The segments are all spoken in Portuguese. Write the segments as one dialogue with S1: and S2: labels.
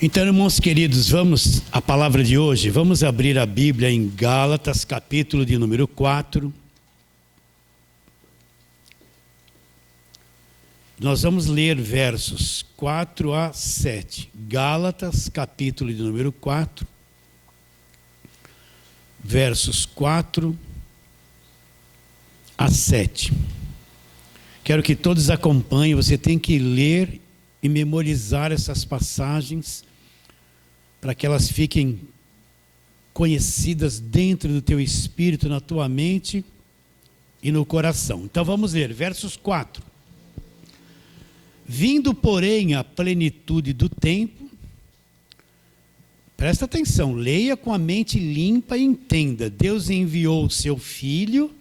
S1: Então, irmãos queridos, vamos à palavra de hoje. Vamos abrir a Bíblia em Gálatas, capítulo de número 4. Nós vamos ler versos 4 a 7. Gálatas, capítulo de número 4. Versos 4 a 7. Quero que todos acompanhem. Você tem que ler e memorizar essas passagens para que elas fiquem conhecidas dentro do teu espírito, na tua mente e no coração. Então vamos ler, versos 4. Vindo, porém, a plenitude do tempo, presta atenção, leia com a mente limpa e entenda. Deus enviou o seu filho,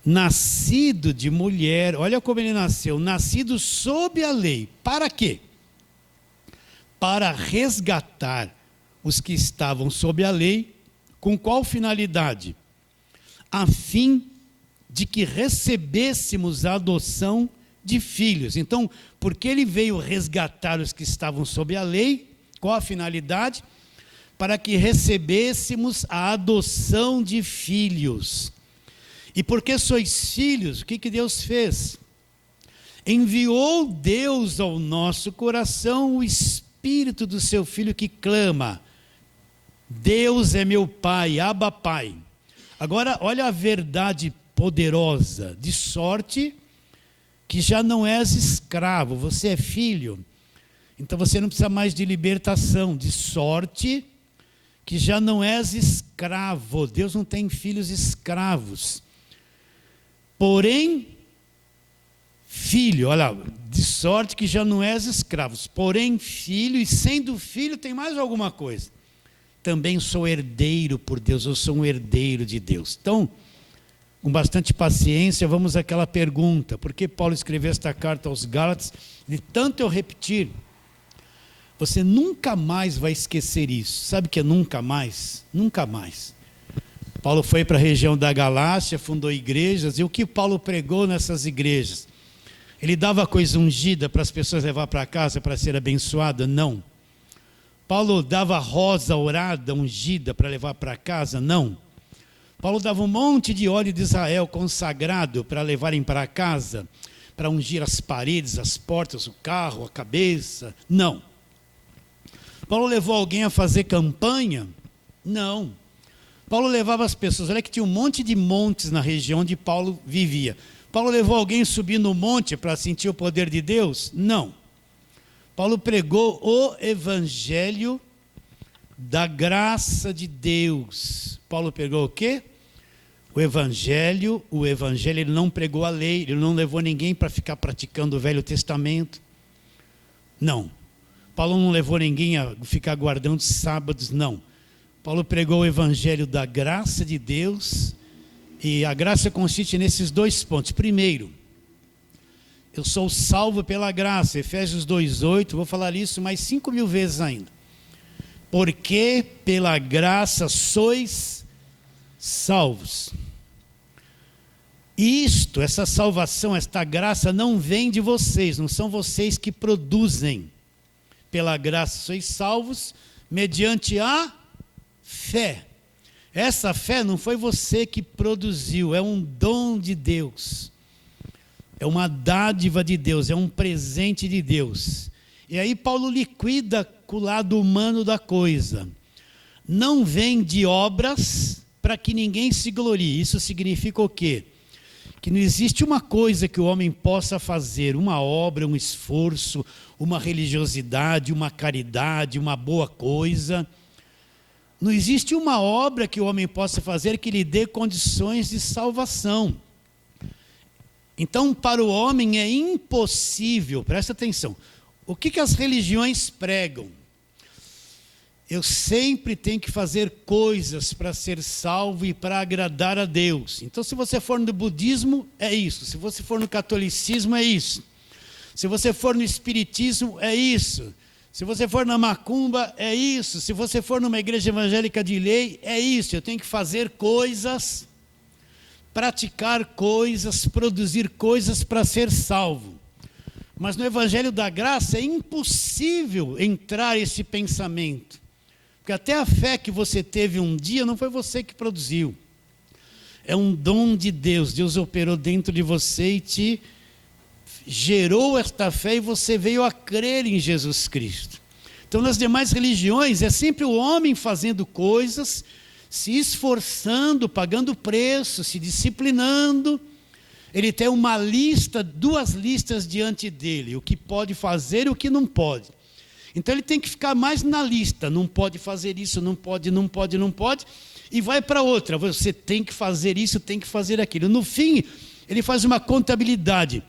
S1: nascido de mulher, olha como ele nasceu, nascido sob a lei. Para quê? Para resgatar os que estavam sob a lei. Com qual finalidade? A fim de que recebêssemos a adoção de filhos. Então, porque ele veio resgatar os que estavam sob a lei, qual a finalidade? Para que recebêssemos a adoção de filhos. E porque sois filhos, o que Deus fez? Enviou Deus ao nosso coração o Espírito do seu Filho que clama: Deus é meu Pai, Abba Pai. Agora, olha a verdade poderosa, de sorte que já não és escravo, você é filho. Então você não precisa mais de libertação, de sorte que já não és escravo. Deus não tem filhos escravos. Porém, filho, olha, de sorte que já não és escravos, porém filho, e sendo filho tem mais alguma coisa. Também sou herdeiro por Deus, eu sou um herdeiro de Deus. Então, com bastante paciência, vamos àquela pergunta: por que Paulo escreveu esta carta aos Gálatas? De tanto eu repetir, você nunca mais vai esquecer isso. Sabe o que é nunca mais? Nunca mais. Paulo foi para a região da Galácia, fundou igrejas, e o que Paulo pregou nessas igrejas? Ele dava coisa ungida para as pessoas levar para casa para ser abençoada? Não. Paulo dava rosa orada, ungida para levar para casa? Não. Paulo dava um monte de óleo de Israel consagrado para levarem para casa, para ungir as paredes, as portas, o carro, a cabeça? Não. Paulo levou alguém a fazer campanha? Não. Paulo levava as pessoas, olha que tinha um monte de montes na região onde Paulo vivia. Paulo levou alguém a subir no monte para sentir o poder de Deus? Não. Paulo pregou o evangelho da graça de Deus. Paulo pregou o quê? O evangelho, ele não pregou a lei, ele não levou ninguém para ficar praticando o Velho Testamento. Não. Paulo não levou ninguém a ficar guardando sábados, não. Paulo pregou o evangelho da graça de Deus, e a graça consiste nesses dois pontos. Primeiro, eu sou salvo pela graça, Efésios 2:8, vou falar isso mais 5.000 vezes ainda. Porque pela graça sois salvos. Isto, essa salvação, esta graça não vem de vocês, não são vocês que produzem. Pela graça sois salvos, mediante a fé. Essa fé não foi você que produziu, é um dom de Deus. É uma dádiva de Deus, é um presente de Deus. E aí Paulo liquida com o lado humano da coisa. Não vem de obras para que ninguém se glorie. Isso significa o quê? Que não existe uma coisa que o homem possa fazer, uma obra, um esforço, uma religiosidade, uma caridade, uma boa coisa. Não existe uma obra que o homem possa fazer que lhe dê condições de salvação. Então, para o homem é impossível, presta atenção, o que as religiões pregam? Eu sempre tenho que fazer coisas para ser salvo e para agradar a Deus. Então, se você for no budismo, é isso. Se você for no catolicismo, é isso. Se você for no espiritismo, é isso. Se você for na macumba, é isso. Se você for numa igreja evangélica de lei, é isso. Eu tenho que fazer coisas, praticar coisas, produzir coisas para ser salvo. Mas no Evangelho da Graça é impossível entrar esse pensamento. Porque até a fé que você teve um dia não foi você que produziu. É um dom de Deus. Deus operou dentro de você e te gerou esta fé e você veio a crer em Jesus Cristo. Então, nas demais religiões, é sempre o homem fazendo coisas, se esforçando, pagando preço, se disciplinando. Ele tem uma lista, 2 listas diante dele, o que pode fazer e o que não pode. Então ele tem que ficar mais na lista, não pode fazer isso, não pode, e vai para outra, você tem que fazer isso, tem que fazer aquilo. No fim, ele faz uma contabilidade.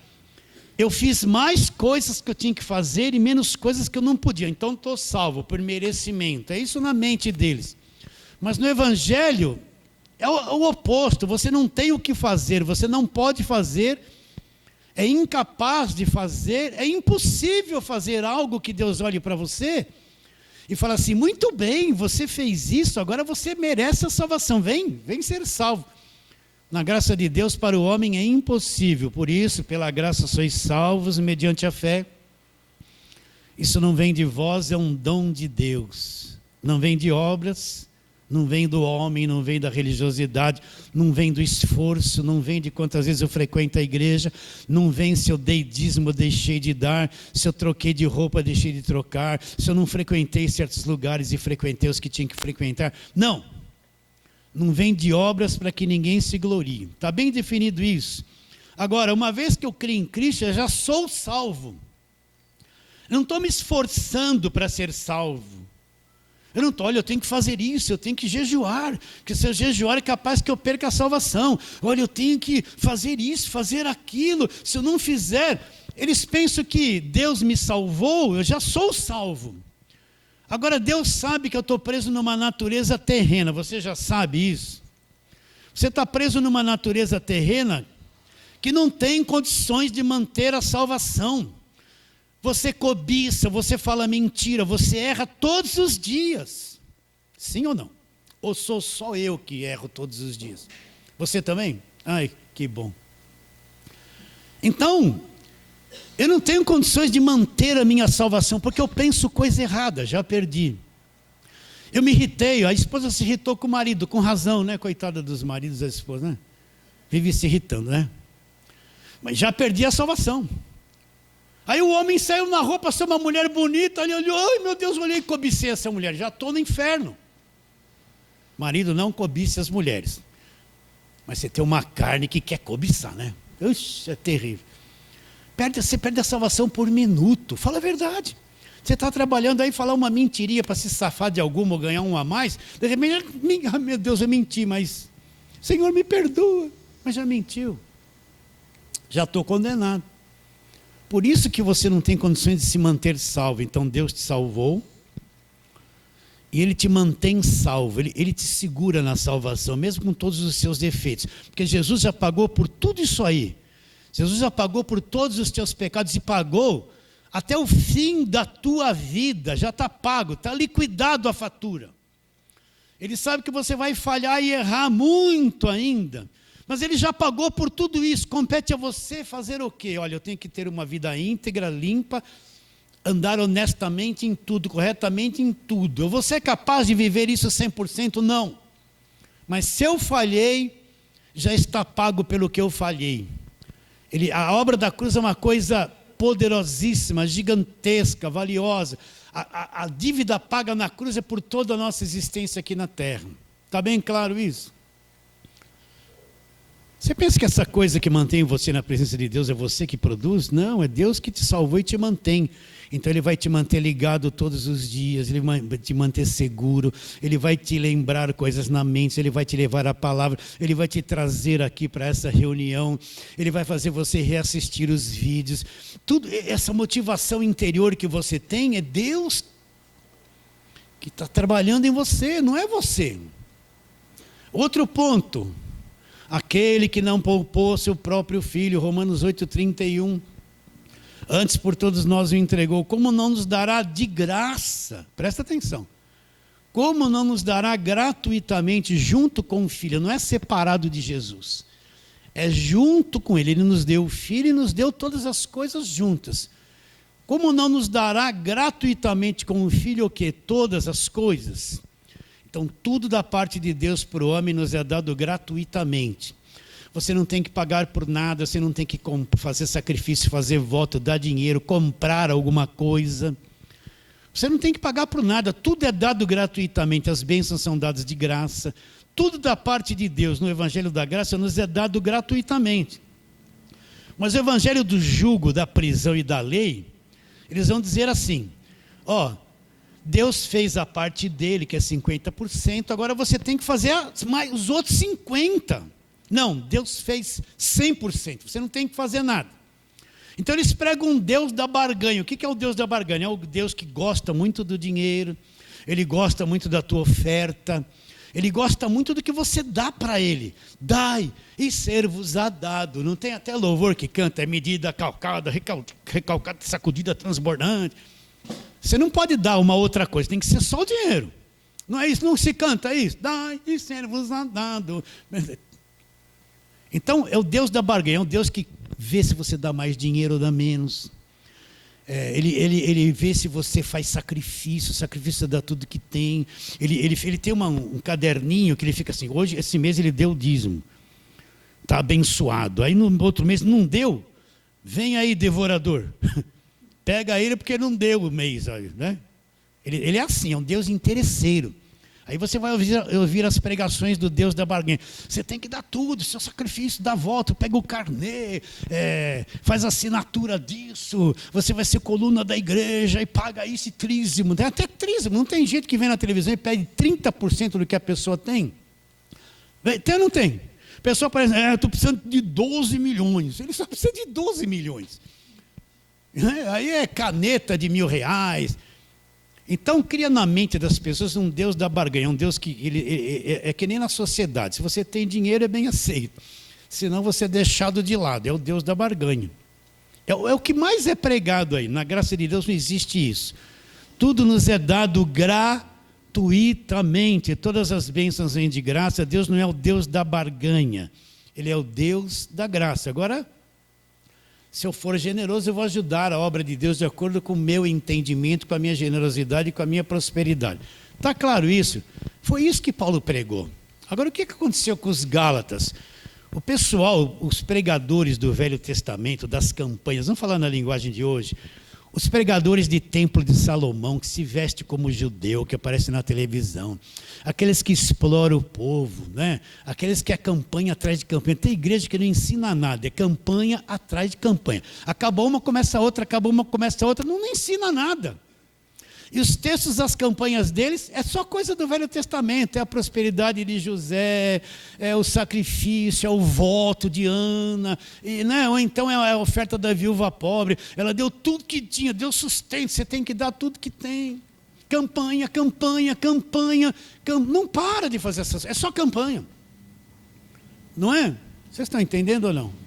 S1: Eu fiz mais coisas que eu tinha que fazer e menos coisas que eu não podia, então estou salvo por merecimento. É isso na mente deles. Mas no Evangelho é o oposto, você não tem o que fazer, você não pode fazer, é incapaz de fazer, é impossível fazer algo que Deus olhe para você e fala assim, muito bem, você fez isso, agora você merece a salvação, vem ser salvo. Na graça de Deus para o homem é impossível, por isso, pela graça sois salvos mediante a fé. Isso não vem de vós, é um dom de Deus, não vem de obras, não vem do homem, não vem da religiosidade, não vem do esforço, não vem de quantas vezes eu frequento a igreja, não vem se eu dei dízimo, deixei de dar, se eu troquei de roupa, deixei de trocar, se eu não frequentei certos lugares e frequentei os que tinha que frequentar. Não vem de obras para que ninguém se glorie. Está bem definido isso. Agora, uma vez que eu creio em Cristo, eu já sou salvo. Eu não estou me esforçando para ser salvo. Eu não estou, olha, eu tenho que fazer isso, eu tenho que jejuar, porque se eu jejuar é capaz que eu perca a salvação. Olha, eu tenho que fazer isso, fazer aquilo, se eu não fizer, eles pensam que Deus me salvou, eu já sou salvo. Agora, Deus sabe que eu estou preso numa natureza terrena, você já sabe isso. Você está preso numa natureza terrena que não tem condições de manter a salvação. Você cobiça, você fala mentira, você erra todos os dias. Sim ou não? Ou sou só eu que erro todos os dias? Você também? Ai, que bom. Então, eu não tenho condições de manter a minha salvação, porque eu penso coisa errada, já perdi. Eu me irritei, a esposa se irritou com o marido, com razão, né? Coitada dos maridos da esposa, né? Vive se irritando, né? Mas já perdi a salvação. Aí o homem saiu na roupa, saiu uma mulher bonita, ele olhou, ai meu Deus, olhei e cobicei essa mulher, já estou no inferno. Marido, não cobice as mulheres. Mas você tem uma carne que quer cobiçar, né? Ixi, é terrível. Você perde a salvação por minuto, fala a verdade. Você está trabalhando aí, falar uma mentirinha para se safar de alguma ou ganhar um a mais, de repente, ah, meu Deus, eu menti, mas Senhor me perdoa, mas já mentiu. Já estou condenado. Por isso que você não tem condições de se manter salvo. Então Deus te salvou e Ele te mantém salvo, Ele te segura na salvação, mesmo com todos os seus defeitos, porque Jesus já pagou por tudo isso aí. Jesus já pagou por todos os teus pecados e pagou até o fim da tua vida, já está pago, está liquidado a fatura. Ele sabe que você vai falhar e errar muito ainda, mas Ele já pagou por tudo isso. Compete a você fazer o quê? Olha, eu tenho que ter uma vida íntegra, limpa, andar honestamente em tudo, corretamente em tudo. Eu vou ser capaz de viver isso 100%? Não. Mas se eu falhei, já está pago pelo que eu falhei. A obra da cruz é uma coisa poderosíssima, gigantesca, valiosa. A dívida paga na cruz é por toda a nossa existência aqui na terra. Está bem claro isso? Você pensa que essa coisa que mantém você na presença de Deus é você que produz? Não, é Deus que te salvou e te mantém. Então Ele vai te manter ligado todos os dias, Ele vai te manter seguro, Ele vai te lembrar coisas na mente, Ele vai te levar a palavra, Ele vai te trazer aqui para essa reunião, Ele vai fazer você reassistir os vídeos. Tudo, essa motivação interior que você tem é Deus que está trabalhando em você, não é você. Outro ponto, aquele que não poupou seu próprio filho, Romanos 8:31. Antes por todos nós o entregou, como não nos dará de graça, presta atenção, como não nos dará gratuitamente junto com o Filho, não é separado de Jesus, é junto com Ele, Ele nos deu o Filho e nos deu todas as coisas juntas, como não nos dará gratuitamente com o Filho o quê? Todas as coisas. Então, tudo da parte de Deus para o homem nos é dado gratuitamente. Você não tem que pagar por nada, você não tem que fazer sacrifício, fazer voto, dar dinheiro, comprar alguma coisa. Você não tem que pagar por nada, tudo é dado gratuitamente, as bênçãos são dadas de graça. Tudo da parte de Deus no Evangelho da Graça nos é dado gratuitamente. Mas o Evangelho do jugo, da prisão e da lei, eles vão dizer assim, Deus fez a parte dele, que é 50%, agora você tem que fazer os outros 50%. Não, Deus fez 100%, você não tem que fazer nada. Então eles pregam um Deus da barganha. O que é o Deus da barganha? É o Deus que gosta muito do dinheiro, ele gosta muito da tua oferta, ele gosta muito do que você dá para ele. Dai e ser-vos-á dado. Não tem até louvor que canta, é medida calcada, recalcada, sacudida, transbordante. Você não pode dar uma outra coisa, tem que ser só o dinheiro. Não é isso, não se canta isso. Dai e ser-vos-á dado. Então, é o Deus da barganha, é um Deus que vê se você dá mais dinheiro ou dá menos. Ele vê se você faz sacrifício, sacrifício dá tudo que tem. Ele tem um caderninho que ele fica assim, hoje, esse mês ele deu o dízimo. Está abençoado. Aí no outro mês não deu, vem aí devorador. Pega ele porque não deu o mês. Né? Ele é assim, é um Deus interesseiro. Aí você vai ouvir as pregações do Deus da barganha. Você tem que dar tudo, seu sacrifício, dá volta, pega o carnê, faz assinatura disso, você vai ser coluna da igreja e paga isso e trízimo. Até trízimo, não tem gente que vem na televisão e pede 30% do que a pessoa tem? Tem ou não tem? A pessoa parece, estou precisando de 12 milhões. Ele só precisa de 12 milhões. Aí é caneta de R$1.000. Então cria na mente das pessoas um Deus da barganha, um Deus que é que nem na sociedade. Se você tem dinheiro é bem aceito, senão você é deixado de lado, é o Deus da barganha. É o que mais é pregado aí, na graça de Deus não existe isso. Tudo nos é dado gratuitamente, todas as bênçãos vêm de graça. Deus não é o Deus da barganha, Ele é o Deus da graça. Agora, se eu for generoso, eu vou ajudar a obra de Deus de acordo com o meu entendimento, com a minha generosidade e com a minha prosperidade. Está claro isso? Foi isso que Paulo pregou. Agora, o que aconteceu com os Gálatas? O pessoal, os pregadores do Velho Testamento, das campanhas, vamos falar na linguagem de hoje, os pregadores de Templo de Salomão, que se veste como judeu, que aparece na televisão, aqueles que exploram o povo, né? Aqueles que é campanha atrás de campanha. Tem igreja que não ensina nada, é campanha atrás de campanha. Acabou uma, começa outra, acabou uma, começa outra, não ensina nada. E os textos das campanhas deles é só coisa do Velho Testamento, é a prosperidade de José, é o sacrifício, é o voto de Ana, né? Ou então é a oferta da viúva pobre, ela deu tudo que tinha, deu sustento, você tem que dar tudo que tem. Campanha, campanha, campanha, não para de fazer essas, é só campanha. Não é? Vocês estão entendendo ou não?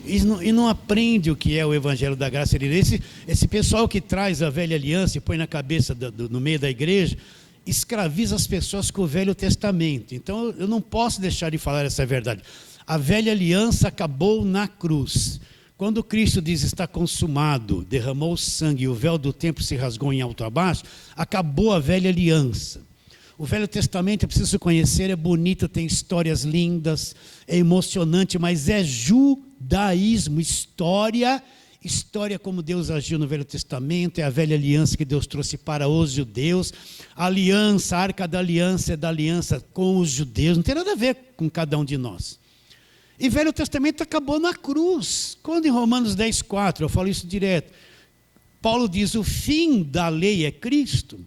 S1: E não aprende o que é o Evangelho da Graça de Deus. Esse pessoal que traz a velha aliança e põe na cabeça no meio da igreja, escraviza as pessoas com o Velho Testamento. Então eu não posso deixar de falar essa verdade. A velha aliança acabou na cruz. Quando Cristo diz está consumado, derramou sangue e o véu do templo se rasgou em alto a baixo, acabou a velha aliança. O Velho Testamento, é preciso conhecer, é bonito, tem histórias lindas, é emocionante, mas é judaísmo, história como Deus agiu no Velho Testamento, é a velha aliança que Deus trouxe para os judeus. A aliança, a arca da aliança é da aliança com os judeus, não tem nada a ver com cada um de nós. E o Velho Testamento acabou na cruz. Quando em Romanos 10,4, eu falo isso direto, Paulo diz, o fim da lei é Cristo.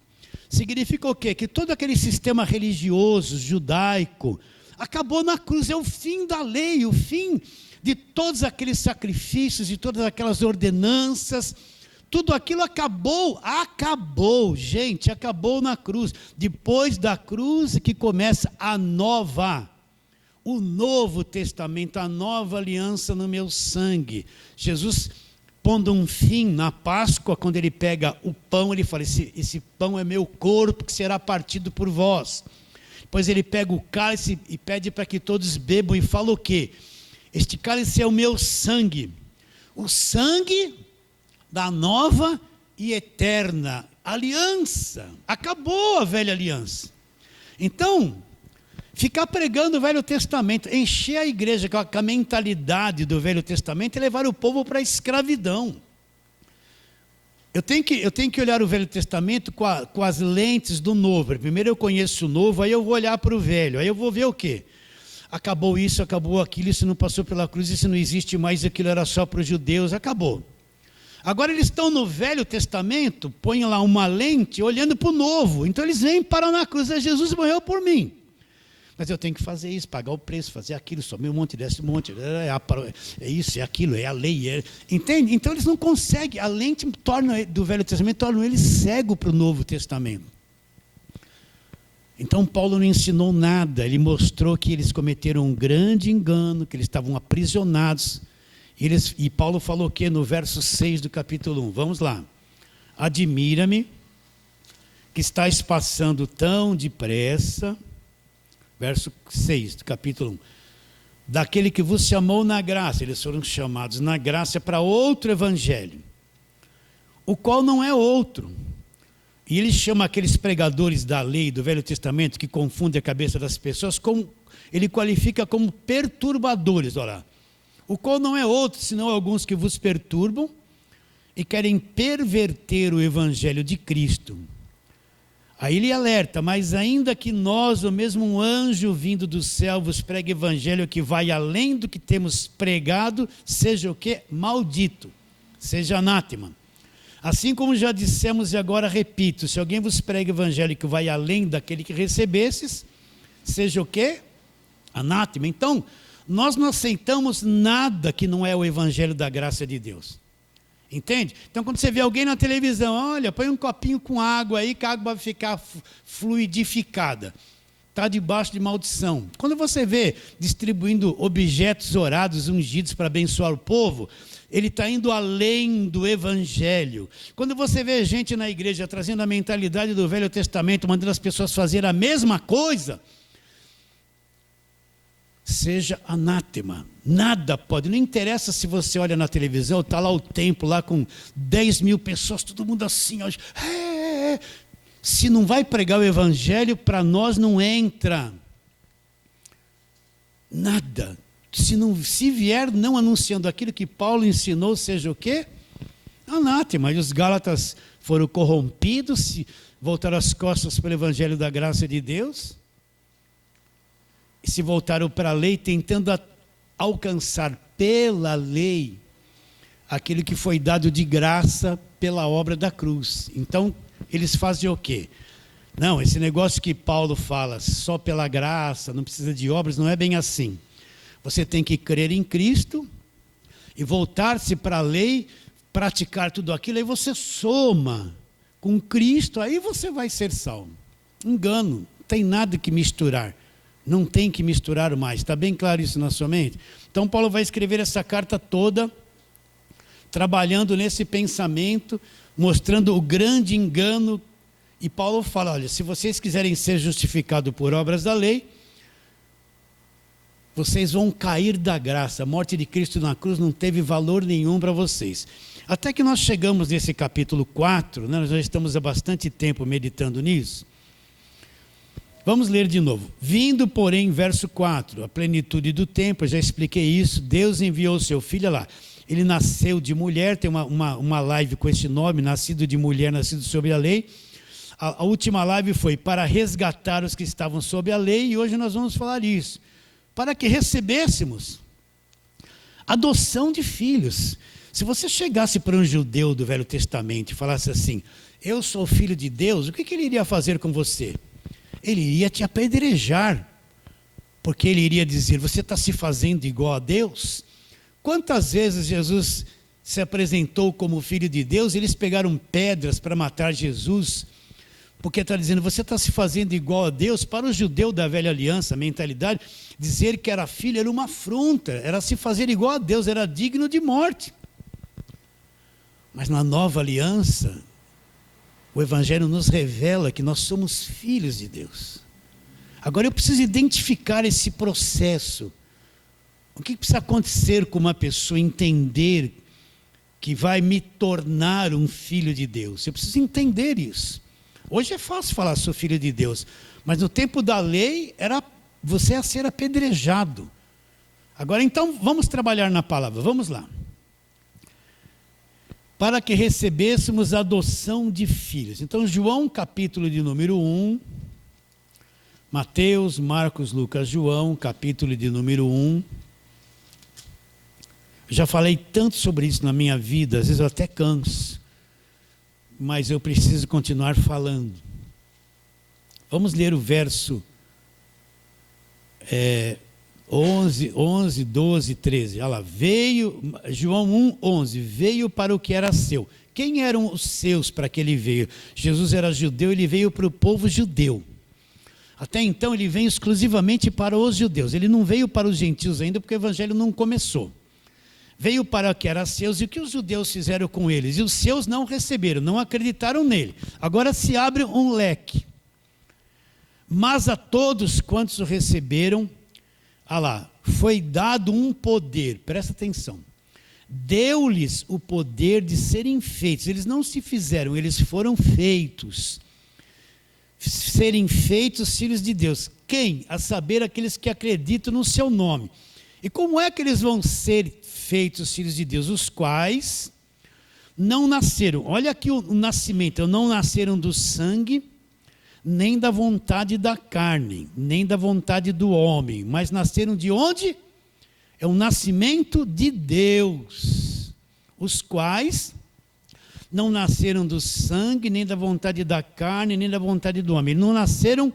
S1: Significa o quê? Que todo aquele sistema religioso, judaico, acabou na cruz, é o fim da lei, o fim de todos aqueles sacrifícios, de todas aquelas ordenanças, tudo aquilo acabou, gente, acabou na cruz. Depois da cruz que começa o Novo Testamento, a nova aliança no meu sangue. Jesus pondo um fim na Páscoa, quando ele pega o pão, ele fala, esse pão é meu corpo que será partido por vós. Depois ele pega o cálice e pede para que todos bebam e fala o quê? Este cálice é o meu sangue. O sangue da nova e eterna aliança. Acabou a velha aliança. Então, ficar pregando o Velho Testamento, encher a igreja com a mentalidade do Velho Testamento e levar o povo para a escravidão. Eu tenho que olhar o Velho Testamento com as lentes do Novo. Primeiro eu conheço o Novo, aí eu vou olhar para o Velho. Aí eu vou ver o quê? Acabou isso, acabou aquilo, isso não passou pela cruz, isso não existe mais, aquilo era só para os judeus, acabou. Agora eles estão no Velho Testamento, põem lá uma lente olhando para o Novo. Então eles vêm e param na cruz, Jesus morreu por mim. Mas eu tenho que fazer isso, pagar o preço, fazer aquilo, subir um monte, desce um monte, é isso, é aquilo, é a lei. Entende? Então eles não conseguem, a lente do Velho Testamento torna ele cego para o Novo Testamento. Então Paulo não ensinou nada, ele mostrou que eles cometeram um grande engano, que eles estavam aprisionados. E Paulo falou o quê? No verso 6 do capítulo 1, vamos lá. Admira-me que estáis passando tão depressa, verso 6 do capítulo 1, daquele que vos chamou na graça, eles foram chamados na graça para outro evangelho, o qual não é outro. E ele chama aqueles pregadores da lei do Velho Testamento que confundem a cabeça das pessoas, ele qualifica como perturbadores, olha lá. O qual não é outro, senão alguns que vos perturbam e querem perverter o evangelho de Cristo. Aí ele alerta, mas ainda que nós, ou mesmo um anjo vindo do céu, vos pregue evangelho que vai além do que temos pregado, seja o quê? Maldito, seja anátema. Assim como já dissemos e agora repito, se alguém vos prega evangelho que vai além daquele que recebesses, seja o quê? Anátema. Então, nós não aceitamos nada que não é o evangelho da graça de Deus. Entende? Então, quando você vê alguém na televisão, olha, põe um copinho com água aí, que a água vai ficar fluidificada. Está debaixo de maldição. Quando você vê distribuindo objetos orados, ungidos para abençoar o povo, ele está indo além do evangelho. Quando você vê gente na igreja trazendo a mentalidade do Velho Testamento, mandando as pessoas fazerem a mesma coisa, seja anátema. Nada pode, não interessa se você olha na televisão, está lá o templo lá com 10 mil pessoas, todo mundo assim, ó, se não vai pregar o evangelho, para nós não entra nada. Se vier não anunciando aquilo que Paulo ensinou, seja o quê? Anátema. E os Gálatas foram corrompidos, voltaram as costas para o evangelho da graça de Deus, e se voltaram para a lei, tentando alcançar pela lei aquilo que foi dado de graça pela obra da cruz. Então, eles fazem o quê? Não, esse negócio que Paulo fala, só pela graça, não precisa de obras, não é bem assim. Você tem que crer em Cristo e voltar-se para a lei, praticar tudo aquilo, aí você soma com Cristo, aí você vai ser salvo. Engano, não tem nada que misturar. Não tem que misturar mais. Está bem claro isso na sua mente? Então Paulo vai escrever essa carta toda, trabalhando nesse pensamento, mostrando o grande engano. E Paulo fala, olha, se vocês quiserem ser justificados por obras da lei, vocês vão cair da graça. A morte de Cristo na cruz não teve valor nenhum para vocês. Até que nós chegamos nesse capítulo 4, né, nós já estamos há bastante tempo meditando nisso. Vamos ler de novo. Vindo, porém, verso 4, a plenitude do tempo, eu já expliquei isso, Deus enviou o seu filho, olha lá, ele nasceu de mulher, tem uma live com esse nome, nascido de mulher, nascido sob a lei. A última live foi para resgatar os que estavam sob a lei, e hoje nós vamos falar isso. Para que recebêssemos adoção de filhos. Se você chegasse para um judeu do Velho Testamento e falasse assim, eu sou filho de Deus, o que ele iria fazer com você? Ele iria te apedrejar, porque ele iria dizer, você está se fazendo igual a Deus? Quantas vezes Jesus se apresentou como filho de Deus, eles pegaram pedras para matar Jesus, porque está dizendo, você está se fazendo igual a Deus. Para o judeu da velha aliança, a mentalidade, dizer que era filho era uma afronta, era se fazer igual a Deus, era digno de morte. Mas na nova aliança, o Evangelho nos revela que nós somos filhos de Deus. Agora eu preciso identificar esse processo. O que precisa acontecer com uma pessoa entender que vai me tornar um filho de Deus. Eu preciso entender isso. Hoje é fácil falar sou filho de Deus, mas no tempo da lei era você a ser apedrejado. Agora então vamos trabalhar na palavra, vamos lá. Para que recebêssemos a adoção de filhos. Então João capítulo de número 1, Mateus, Marcos, Lucas, João, capítulo de número 1. Eu já falei tanto sobre isso na minha vida, às vezes eu até canso, mas eu preciso continuar falando. Vamos ler o verso 11, 12, 13. Olha lá, veio, João 1, 11, veio para o que era seu. Quem eram os seus para que ele veio? Jesus era judeu, ele veio para o povo judeu. Até então ele veio exclusivamente para os judeus, ele não veio para os gentios ainda, porque o evangelho não começou. Veio para o que era seus, e o que os judeus fizeram com eles? E os seus não receberam, não acreditaram nele. Agora se abre um leque. Mas a todos quantos o receberam, foi dado um poder, presta atenção. Deu-lhes o poder de serem feitos. Eles não se fizeram, eles foram feitos. Serem feitos filhos de Deus. Quem? A saber, aqueles que acreditam no seu nome. E como é que eles vão ser feitos filhos de Deus? Os quais não nasceram. Olha aqui o nascimento. Não nasceram do sangue, nem da vontade da carne, nem da vontade do homem. Mas nasceram de onde? É um nascimento de Deus. Os quais não nasceram do sangue, nem da vontade da carne, nem da vontade do homem. Não nasceram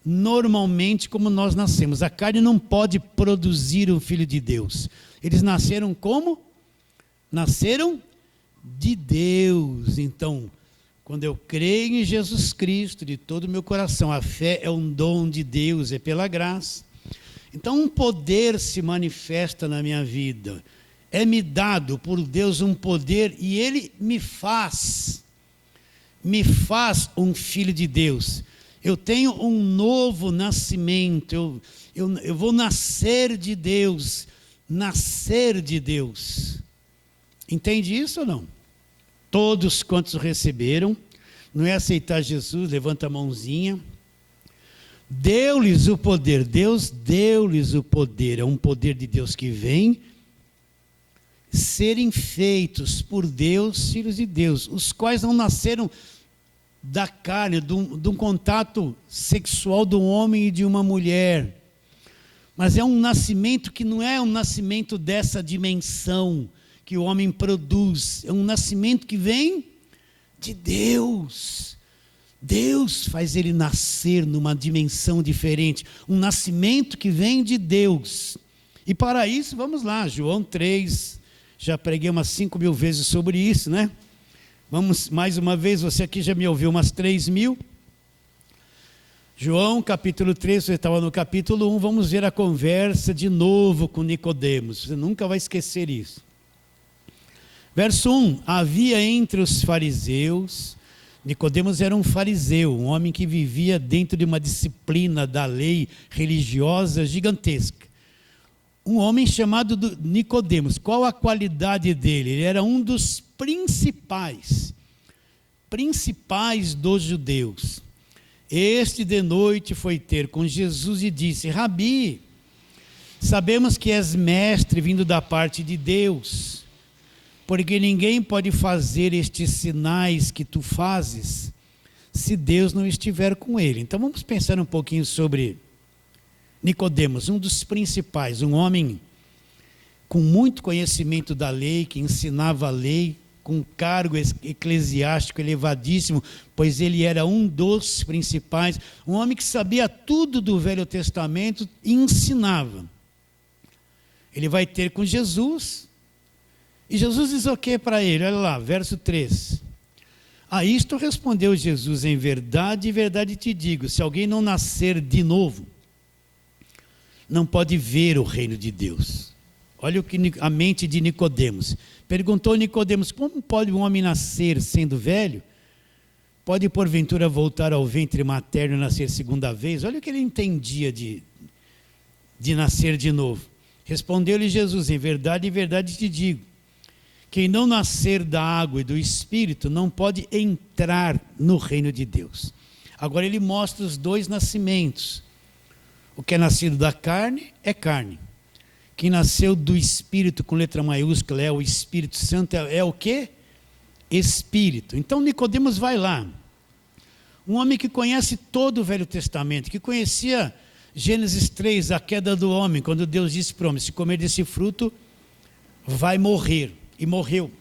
S1: normalmente como nós nascemos. A carne não pode produzir o Filho de Deus. Eles nasceram como? Nasceram de Deus. Então, quando eu creio em Jesus Cristo de todo o meu coração, a fé é um dom de Deus, é pela graça. Então, um poder se manifesta na minha vida. É-me dado por Deus um poder e Ele me faz um filho de Deus. Eu tenho um novo nascimento, eu vou nascer de Deus, Entende isso ou não? Todos quantos receberam, não é aceitar Jesus, levanta a mãozinha. Deu-lhes o poder, Deus deu-lhes o poder, é um poder de Deus que vem, serem feitos por Deus, filhos de Deus, os quais não nasceram da carne, de um contato sexual de um homem e de uma mulher, mas é um nascimento que não é um nascimento dessa dimensão que o homem produz, é um nascimento que vem de Deus. Deus faz ele nascer numa dimensão diferente, um nascimento que vem de Deus. E para isso, vamos lá, João 3, já preguei umas 5.000 vezes sobre isso, né? Vamos mais uma vez, você aqui já me ouviu umas 3.000. João capítulo 3, você estava no capítulo 1, vamos ver a conversa de novo com Nicodemos, você nunca vai esquecer isso. Verso 1, havia entre os fariseus, Nicodemos era um fariseu, um homem que vivia dentro de uma disciplina da lei religiosa gigantesca. Um homem chamado Nicodemos. Qual a qualidade dele? Ele era um dos principais dos judeus. Este de noite foi ter com Jesus e disse: Rabi, sabemos que és mestre vindo da parte de Deus, porque ninguém pode fazer estes sinais que tu fazes se Deus não estiver com ele. Então vamos pensar um pouquinho sobre Nicodemos, um dos principais, um homem com muito conhecimento da lei, que ensinava a lei, com um cargo eclesiástico elevadíssimo, pois ele era um dos principais, um homem que sabia tudo do Velho Testamento e ensinava. Ele vai ter com Jesus, e Jesus diz o que para ele? Olha lá, verso 3. A isto respondeu Jesus: em verdade te digo, se alguém não nascer de novo, não pode ver o reino de Deus. Olha o que a mente de Nicodemos. Perguntou Nicodemos: como pode um homem nascer sendo velho? Pode porventura voltar ao ventre materno e nascer segunda vez? Olha o que ele entendia de nascer de novo. Respondeu-lhe Jesus: em verdade te digo, quem não nascer da água e do Espírito não pode entrar no reino de Deus. Agora ele mostra os dois nascimentos. O que é nascido da carne é carne. Quem nasceu do Espírito, com letra maiúscula, é o Espírito Santo, é o quê? Espírito. Então Nicodemos vai lá. Um homem que conhece todo o Velho Testamento, que conhecia Gênesis 3, a queda do homem, quando Deus disse para o homem, se comer desse fruto, vai morrer. E morreu.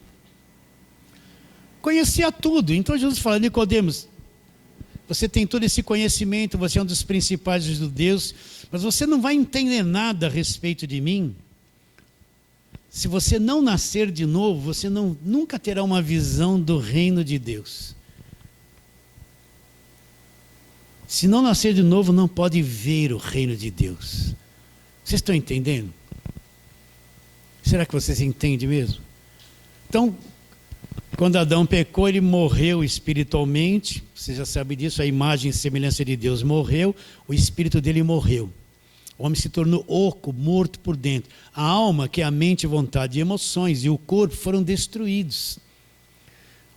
S1: Conhecia tudo. Então Jesus fala, Nicodemos, você tem todo esse conhecimento, você é um dos principais judeus, mas você não vai entender nada a respeito de mim. Se você não nascer de novo, você nunca terá uma visão do reino de Deus. Se não nascer de novo, não pode ver o reino de Deus. Vocês estão entendendo? Será que vocês entendem mesmo? Então, quando Adão pecou, ele morreu espiritualmente. Você já sabe disso, a imagem e semelhança de Deus morreu, o espírito dele morreu. O homem se tornou oco, morto por dentro. A alma, que é a mente, vontade e emoções, e o corpo foram destruídos.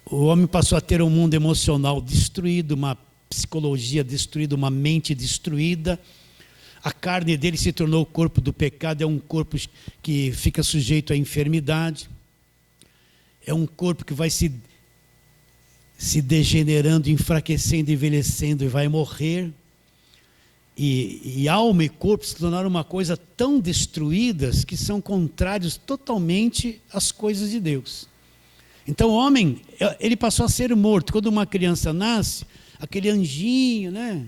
S1: O homem passou a ter um mundo emocional destruído, uma psicologia destruída, uma mente destruída. A carne dele se tornou o corpo do pecado, é um corpo que fica sujeito à enfermidade. É um corpo que vai se degenerando, enfraquecendo, envelhecendo e vai morrer. E alma e corpo se tornaram uma coisa tão destruídas que são contrários totalmente às coisas de Deus. Então o homem, ele passou a ser morto. Quando uma criança nasce, aquele anjinho, né?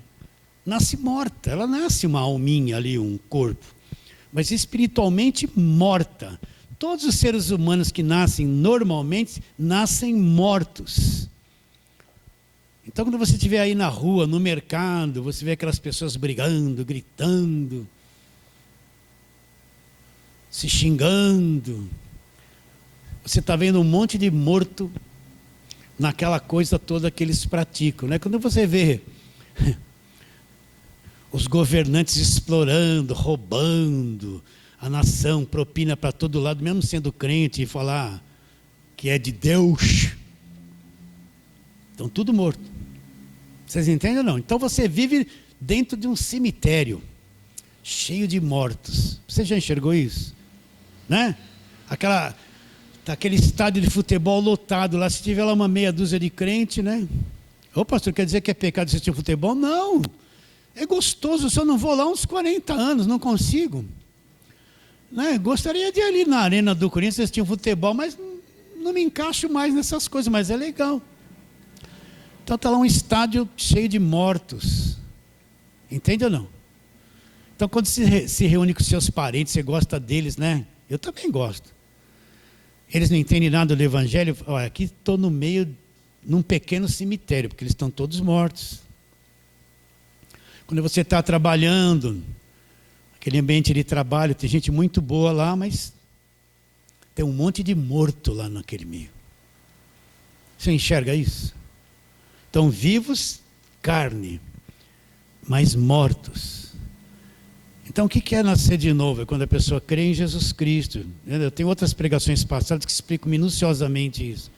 S1: Nasce morta. Ela nasce uma alminha ali, um corpo. Mas espiritualmente morta. Todos os seres humanos que nascem normalmente, nascem mortos. Então, quando você estiver aí na rua, no mercado, você vê aquelas pessoas brigando, gritando, se xingando. Você está vendo um monte de morto naquela coisa toda que eles praticam, né? Quando você vê os governantes explorando, roubando a nação, propina para todo lado, mesmo sendo crente e falar que é de Deus, estão tudo morto. Vocês entendem ou não? Então você vive dentro de um cemitério, cheio de mortos. Você já enxergou isso? Né? Aquele estádio de futebol lotado lá, se tiver lá uma meia dúzia de crente, né? Ô pastor, quer dizer que é pecado assistir futebol? Não, é gostoso, eu só não vou lá uns 40 anos, não consigo. Né? Gostaria de ir ali na arena do Corinthians assistir um futebol, mas não me encaixo mais nessas coisas, mas é legal. Então está lá um estádio cheio de mortos. Entende ou não? Então quando se reúne com seus parentes, você gosta deles, né? Eu também gosto. Eles não entendem nada do evangelho. Olha, aqui estou no meio, num pequeno cemitério, porque eles estão todos mortos. Quando você está trabalhando, aquele ambiente de trabalho, tem gente muito boa lá, mas tem um monte de morto lá naquele meio. Você enxerga isso? Estão vivos, carne, mas mortos. Então o que é nascer de novo? É quando a pessoa crê em Jesus Cristo. Eu tenho outras pregações passadas que explicam minuciosamente isso.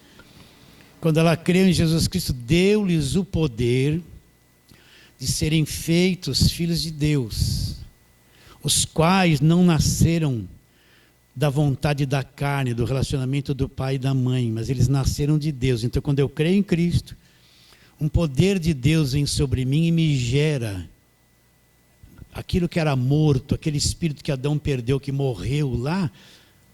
S1: Quando ela crê em Jesus Cristo, deu-lhes o poder de serem feitos filhos de Deus, os quais não nasceram da vontade da carne, do relacionamento do pai e da mãe, mas eles nasceram de Deus. Então quando eu creio em Cristo, um poder de Deus vem sobre mim e me gera aquilo que era morto, aquele espírito que Adão perdeu, que morreu lá,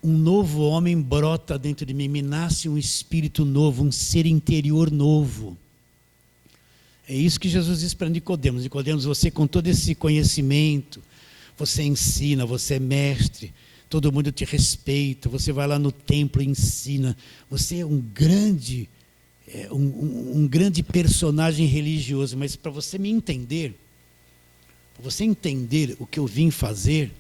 S1: um novo homem brota dentro de mim, me nasce um espírito novo, um ser interior novo. É isso que Jesus diz para Nicodemos. Nicodemos, você com todo esse conhecimento, você ensina, você é mestre, todo mundo te respeita, você vai lá no templo e ensina, você é um grande personagem religioso, mas para você me entender, para você entender o que eu vim fazer,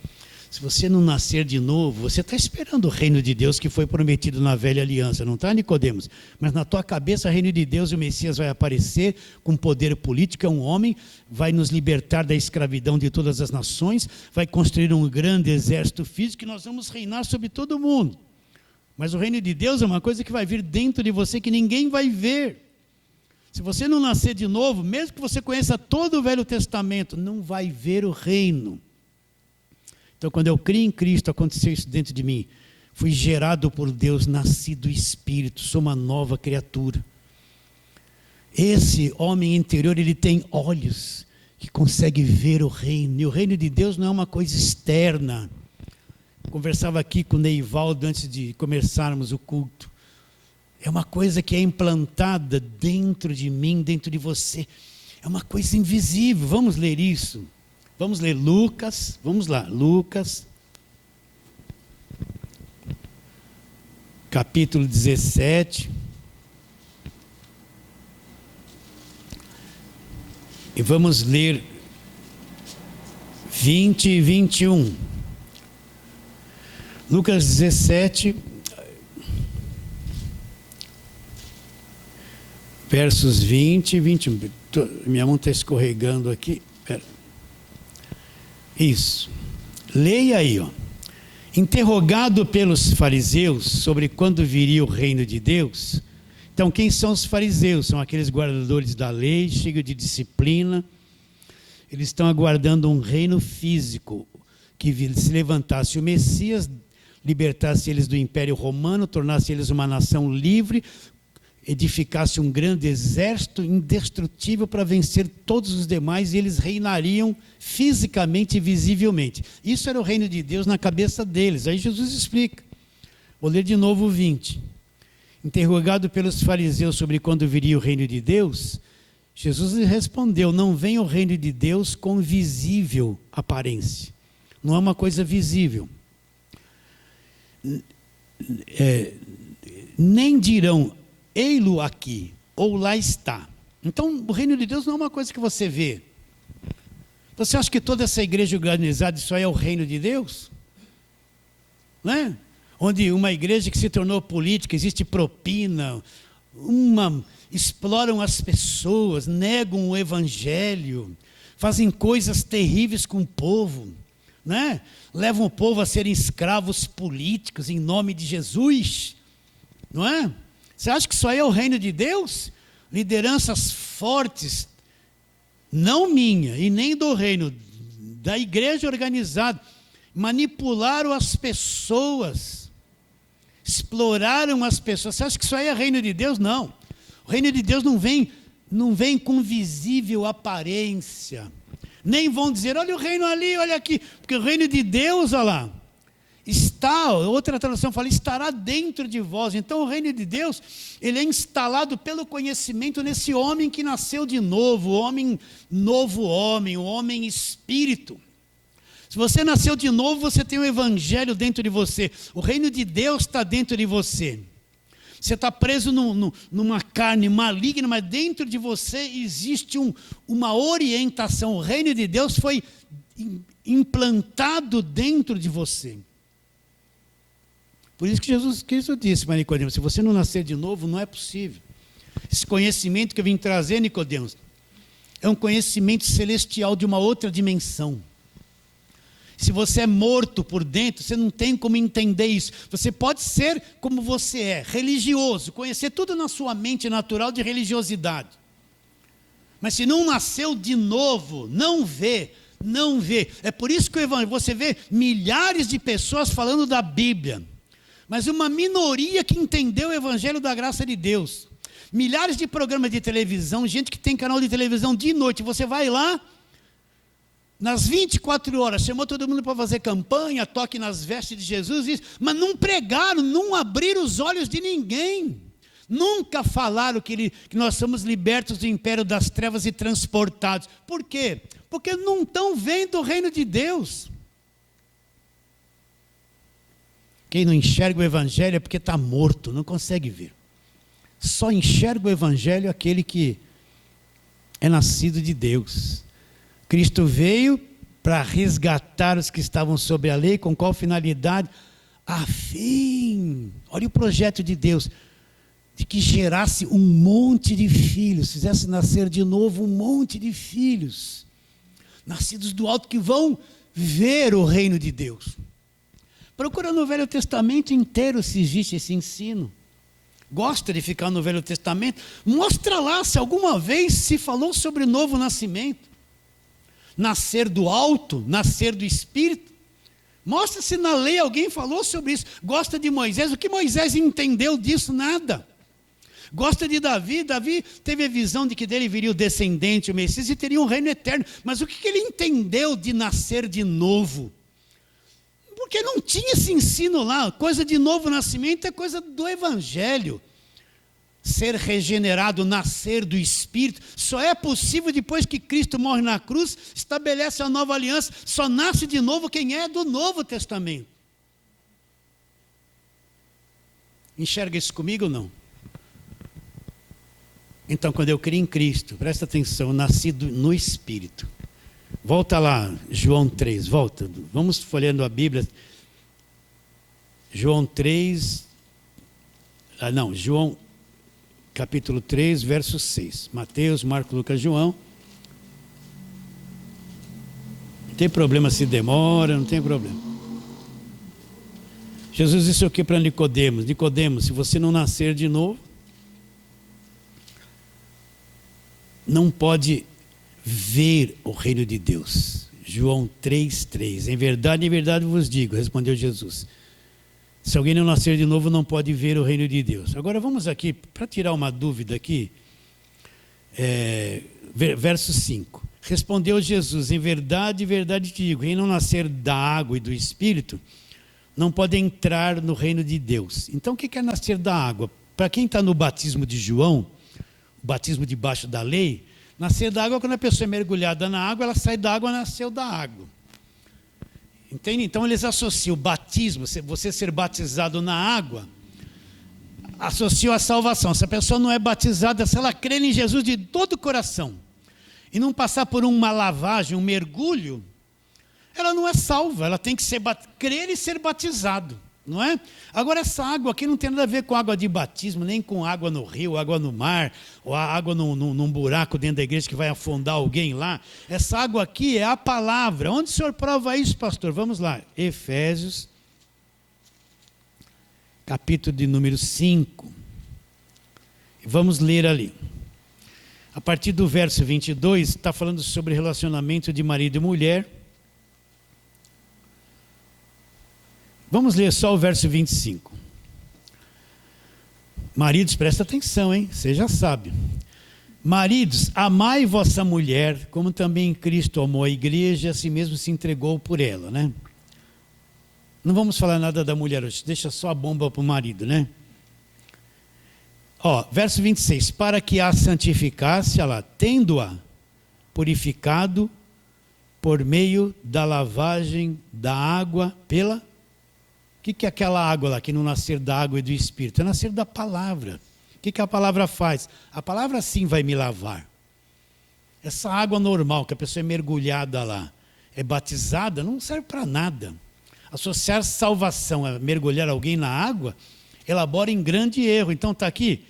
S1: se você não nascer de novo, você está esperando o reino de Deus que foi prometido na velha aliança, não está, Nicodemos? Mas na tua cabeça o reino de Deus, o Messias vai aparecer com poder político, é um homem, vai nos libertar da escravidão de todas as nações, vai construir um grande exército físico e nós vamos reinar sobre todo mundo. Mas o reino de Deus é uma coisa que vai vir dentro de você que ninguém vai ver. Se você não nascer de novo, mesmo que você conheça todo o Velho Testamento, não vai ver o reino. Então, quando eu criei em Cristo, aconteceu isso dentro de mim. Fui gerado por Deus, nasci do Espírito, sou uma nova criatura. Esse homem interior, ele tem olhos que consegue ver o reino. E o reino de Deus não é uma coisa externa. Conversava aqui com o Neivaldo antes de começarmos o culto. É uma coisa que é implantada dentro de mim, dentro de você. É uma coisa invisível. Vamos ler isso. Vamos ler Lucas. Vamos lá, Lucas. Capítulo 17. E vamos ler 20 e 21. Lucas 17, versos 20 e 21. Minha mão está escorregando aqui. Pera. Isso. Leia aí, ó. Interrogado pelos fariseus sobre quando viria o reino de Deus. Então, quem são os fariseus? São aqueles guardadores da lei, cheios de disciplina. Eles estão aguardando um reino físico, que se levantasse o Messias, libertasse eles do Império Romano, tornasse eles uma nação livre, edificasse um grande exército indestrutível para vencer todos os demais, e eles reinariam fisicamente e visivelmente. Isso era o reino de Deus na cabeça deles. Aí Jesus explica. Vou ler de novo o 20. Interrogado pelos fariseus sobre quando viria o reino de Deus, Jesus lhe respondeu: não vem o reino de Deus com visível aparência. Não é uma coisa visível. Nem dirão, ei-lo aqui, ou lá está. Então, o reino de Deus não é uma coisa que você vê. Você acha que toda essa igreja organizada, isso aí é o reino de Deus? Não é? Onde uma igreja que se tornou política, existe propina, exploram as pessoas, negam o evangelho, fazem coisas terríveis com o povo, né? Levam o povo a serem escravos políticos em nome de Jesus, não é? Você acha que isso aí é o reino de Deus? Lideranças fortes, não minha e nem do reino, da igreja organizada, manipularam as pessoas, exploraram as pessoas. Você acha que isso aí é reino de Deus? Não. O reino de Deus não vem com visível aparência. Nem vão dizer, olha o reino ali, olha aqui. Porque o reino de Deus, olha lá, está, outra tradução fala, estará dentro de vós. Então o reino de Deus, ele é instalado pelo conhecimento nesse homem que nasceu de novo, novo homem, o homem espírito. Se você nasceu de novo, você tem o evangelho dentro de você. O reino de Deus está dentro de você. Você está preso numa carne maligna, mas dentro de você existe uma orientação. O reino de Deus foi implantado dentro de você. Por isso que Jesus Cristo disse para Nicodemos, se você não nascer de novo, não é possível. Esse conhecimento que eu vim trazer, Nicodemos, é um conhecimento celestial de uma outra dimensão. Se você é morto por dentro, você não tem como entender isso. Você pode ser como você é, religioso, conhecer tudo na sua mente natural de religiosidade. Mas se não nasceu de novo, não vê. É por isso que você vê milhares de pessoas falando da Bíblia, mas uma minoria que entendeu o Evangelho da graça de Deus. Milhares de programas de televisão, gente que tem canal de televisão de noite, você vai lá, nas 24 horas, chamou todo mundo para fazer campanha, toque nas vestes de Jesus, mas não pregaram, não abriram os olhos de ninguém. Nunca falaram que nós somos libertos do império das trevas e transportados. Por quê? Porque não estão vendo o reino de Deus. Quem não enxerga o evangelho é porque está morto, não consegue ver. Só enxerga o evangelho aquele que é nascido de Deus. Cristo veio para resgatar os que estavam sob a lei, com qual finalidade? A fim, olha o projeto de Deus, de que gerasse um monte de filhos, fizesse nascer de novo um monte de filhos, nascidos do alto, que vão ver o reino de Deus. Procura no Velho Testamento inteiro se existe esse ensino. Gosta de ficar no Velho Testamento? Mostra lá se alguma vez se falou sobre novo nascimento. Nascer do alto, nascer do Espírito. Mostra se na lei alguém falou sobre isso. Gosta de Moisés, o que Moisés entendeu disso? Nada. Gosta de Davi, Davi teve a visão de que dele viria o descendente, o Messias, e teria um reino eterno. Mas o que ele entendeu de nascer de novo? Porque não tinha esse ensino lá. Coisa de novo nascimento é coisa do Evangelho. Ser regenerado, nascer do Espírito, só é possível depois que Cristo morre na cruz, estabelece a nova aliança. Só nasce de novo quem é do Novo Testamento. Enxerga isso comigo ou não? Então, quando eu criei em Cristo, presta atenção, nascido no Espírito. Volta lá, João 3, volta. Vamos folheando a Bíblia. João 3, João capítulo 3, verso 6. Mateus, Marcos, Lucas, João. Não tem problema se demora, não tem problema. Jesus disse o que para Nicodemos? Nicodemos, se você não nascer de novo, não pode ver o reino de Deus. João 3:3. Em verdade vos digo, respondeu Jesus, se alguém não nascer de novo, não pode ver o reino de Deus. Agora vamos aqui, para tirar uma dúvida aqui, verso 5. Respondeu Jesus, em verdade te digo, quem não nascer da água e do Espírito, não pode entrar no reino de Deus. Então o que é nascer da água? Para quem está no batismo de João, o batismo debaixo da lei, nascer da água, quando a pessoa é mergulhada na água, ela sai da água, nasceu da água. Entende? Então eles associam o batismo, você ser batizado na água, associam a salvação. Se a pessoa não é batizada, se ela crer em Jesus de todo o coração, e não passar por uma lavagem, um mergulho, ela não é salva, ela tem que crer e ser batizado. Não é? Agora essa água aqui não tem nada a ver com água de batismo, nem com água no rio, água no mar, ou a água num buraco dentro da igreja que vai afundar alguém lá. Essa água aqui é a palavra. Onde o senhor prova isso, pastor? Vamos lá. Efésios, capítulo de número 5. Vamos ler ali. A partir do verso 22, está falando sobre relacionamento de marido e mulher. Vamos ler só o verso 25. Maridos, presta atenção, hein? Você já sabe. Maridos, amai vossa mulher, como também Cristo amou a igreja e a si mesmo se entregou por ela, né? Não vamos falar nada da mulher hoje, deixa só a bomba para o marido, né? Verso 26. Para que a santificasse, ela tendo-a purificado por meio da lavagem da água pela... O que é aquela água lá, que não nascer da água e do Espírito? É nascer da palavra. O que a palavra faz? A palavra sim vai me lavar. Essa água normal, que a pessoa é mergulhada lá, é batizada, não serve para nada. Associar salvação a mergulhar alguém na água, elabora em grande erro. Então está aqui,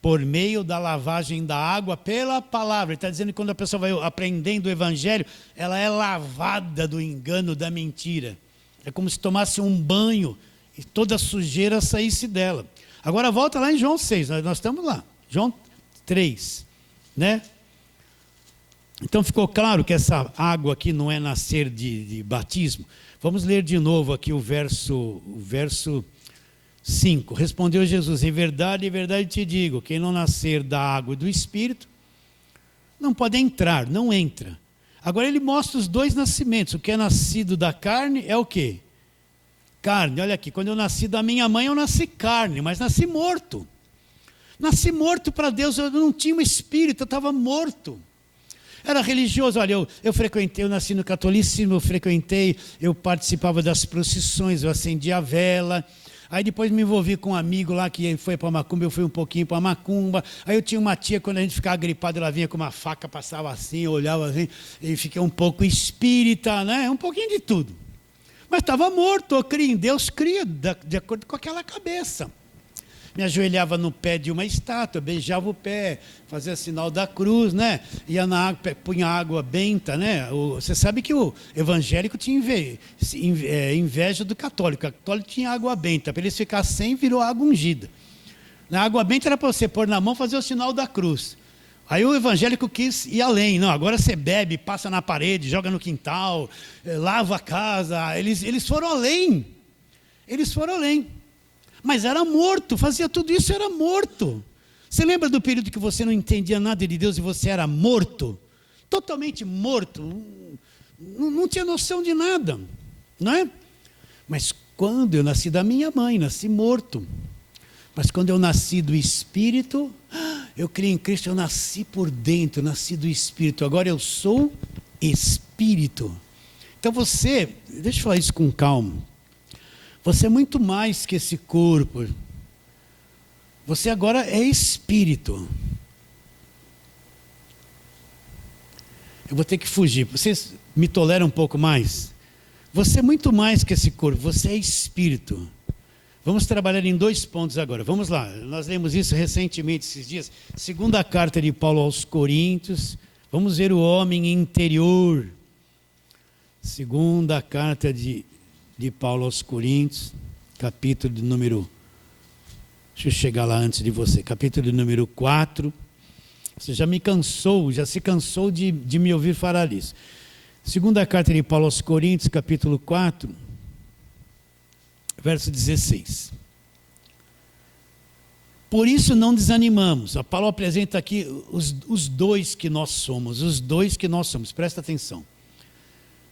S1: por meio da lavagem da água pela palavra. Ele está dizendo que quando a pessoa vai aprendendo o Evangelho, ela é lavada do engano, da mentira. É como se tomasse um banho e toda a sujeira saísse dela. Agora volta lá em João 6, nós estamos lá. João 3, né? Então ficou claro que essa água aqui não é nascer de batismo. Vamos ler de novo aqui o verso 5. Respondeu Jesus, em verdade te digo, quem não nascer da água e do Espírito, não pode entrar, não entra. Agora ele mostra os dois nascimentos. O que é nascido da carne é o quê? Carne, olha aqui. Quando eu nasci da minha mãe, eu nasci carne, mas nasci morto. Nasci morto para Deus, eu não tinha um espírito, eu estava morto. Era religioso, olha, eu nasci no catolicismo, eu participava das procissões, eu acendia a vela. Aí depois me envolvi com um amigo lá que foi para Macumba, eu fui um pouquinho para Macumba. Aí eu tinha uma tia, quando a gente ficava gripado, ela vinha com uma faca, passava assim, eu olhava assim, e fiquei um pouco espírita, né? Um pouquinho de tudo. Mas estava morto, eu cria em Deus, cria de acordo com aquela cabeça. me ajoelhava no pé de uma estátua, beijava o pé, fazia sinal da cruz, né? Ia na água, punha água benta, né? Você sabe que o evangélico tinha inveja do católico. O católico tinha água benta, para eles ficar sem, virou água ungida. Na água benta era para você pôr na mão, fazer o sinal da cruz. Aí o evangélico quis ir além. Não, agora você bebe, passa na parede, joga no quintal, lava a casa. Eles foram além. Eles foram além. Mas era morto, fazia tudo isso, era morto. Você lembra do período que você não entendia nada de Deus e você era morto? Totalmente morto. Não tinha noção de nada. Não é? Mas quando eu nasci da minha mãe, nasci morto. Mas quando eu nasci do Espírito, eu criei em Cristo, eu nasci por dentro, nasci do Espírito. Agora eu sou Espírito. Então você, deixa eu falar isso com calma. Você é muito mais que esse corpo. Você agora é Espírito. Eu vou ter que fugir. Vocês me toleram um pouco mais? Você é muito mais que esse corpo. Você é Espírito. Vamos trabalhar em 2 pontos agora. Vamos lá. Nós lemos isso recentemente, esses dias. Segunda carta de Paulo aos Coríntios. Vamos ver o homem interior. Segunda carta de Paulo aos Coríntios. Capítulo de número... Deixa eu chegar lá antes de você. Capítulo de número 4. Você já se cansou de me ouvir falar isso. Segunda carta de Paulo aos Coríntios, capítulo 4. Verso 16. Por isso não desanimamos. A Paulo apresenta aqui os dois que nós somos. Os dois que nós somos. Presta atenção.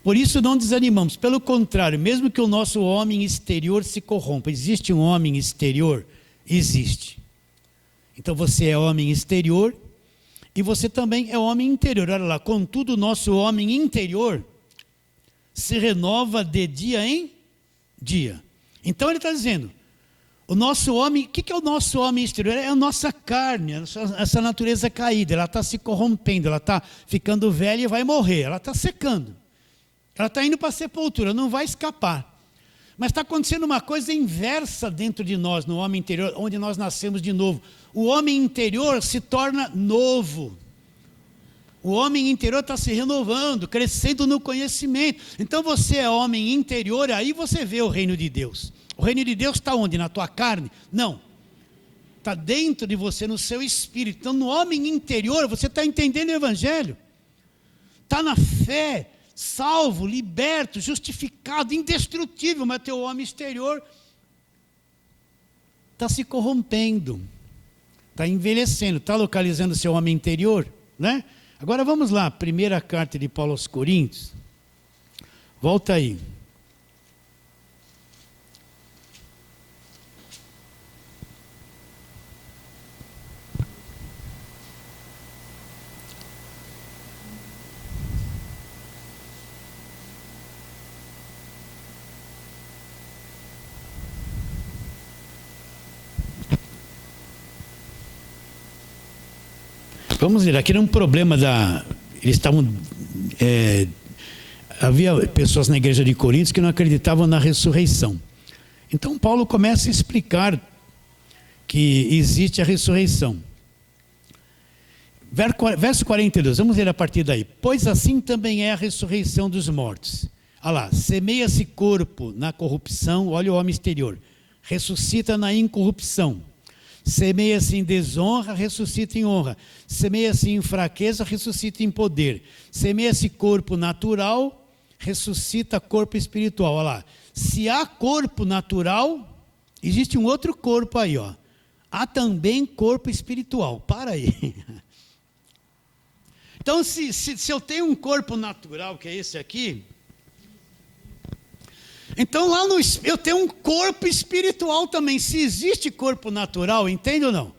S1: Por isso não desanimamos. Pelo contrário, mesmo que o nosso homem exterior se corrompa. Existe um homem exterior? Existe. Então você é homem exterior e você também é homem interior. Olha lá. Contudo, o nosso homem interior se renova de dia em dia. Então ele está dizendo, o nosso homem, o que é o nosso homem exterior? É a nossa carne, essa natureza caída, ela está se corrompendo, ela está ficando velha e vai morrer, ela está secando, ela está indo para a sepultura, não vai escapar. Mas está acontecendo uma coisa inversa dentro de nós, no homem interior, onde nós nascemos de novo. O homem interior se torna novo. O homem interior está se renovando, crescendo no conhecimento. Então você é homem interior, aí você vê o reino de Deus. O reino de Deus está onde? Na tua carne? Não. Está dentro de você, no seu espírito. Então no homem interior você está entendendo o Evangelho. Está na fé, salvo, liberto, justificado, indestrutível. Mas teu homem exterior está se corrompendo. Está envelhecendo, está localizando o seu homem interior, né? Agora vamos lá, primeira carta de Paulo aos Coríntios. Volta aí. Vamos ver, aqui era um problema eles estavam... havia pessoas na igreja de Coríntios que não acreditavam na ressurreição. Então Paulo começa a explicar que existe a ressurreição. Verso 42, vamos ler a partir daí. Pois assim também é a ressurreição dos mortos. Olha lá, semeia-se corpo na corrupção, olha o homem exterior, ressuscita na incorrupção. Semeia-se em desonra, ressuscita em honra. Semeia-se em fraqueza, ressuscita em poder. Semeia-se corpo natural, ressuscita corpo espiritual. Olha lá. Se há corpo natural, existe um outro corpo aí, ó. Há também corpo espiritual. Para aí. Então, se eu tenho um corpo natural, que é esse aqui, então lá eu tenho um corpo espiritual também. Se existe corpo natural, entende ou não?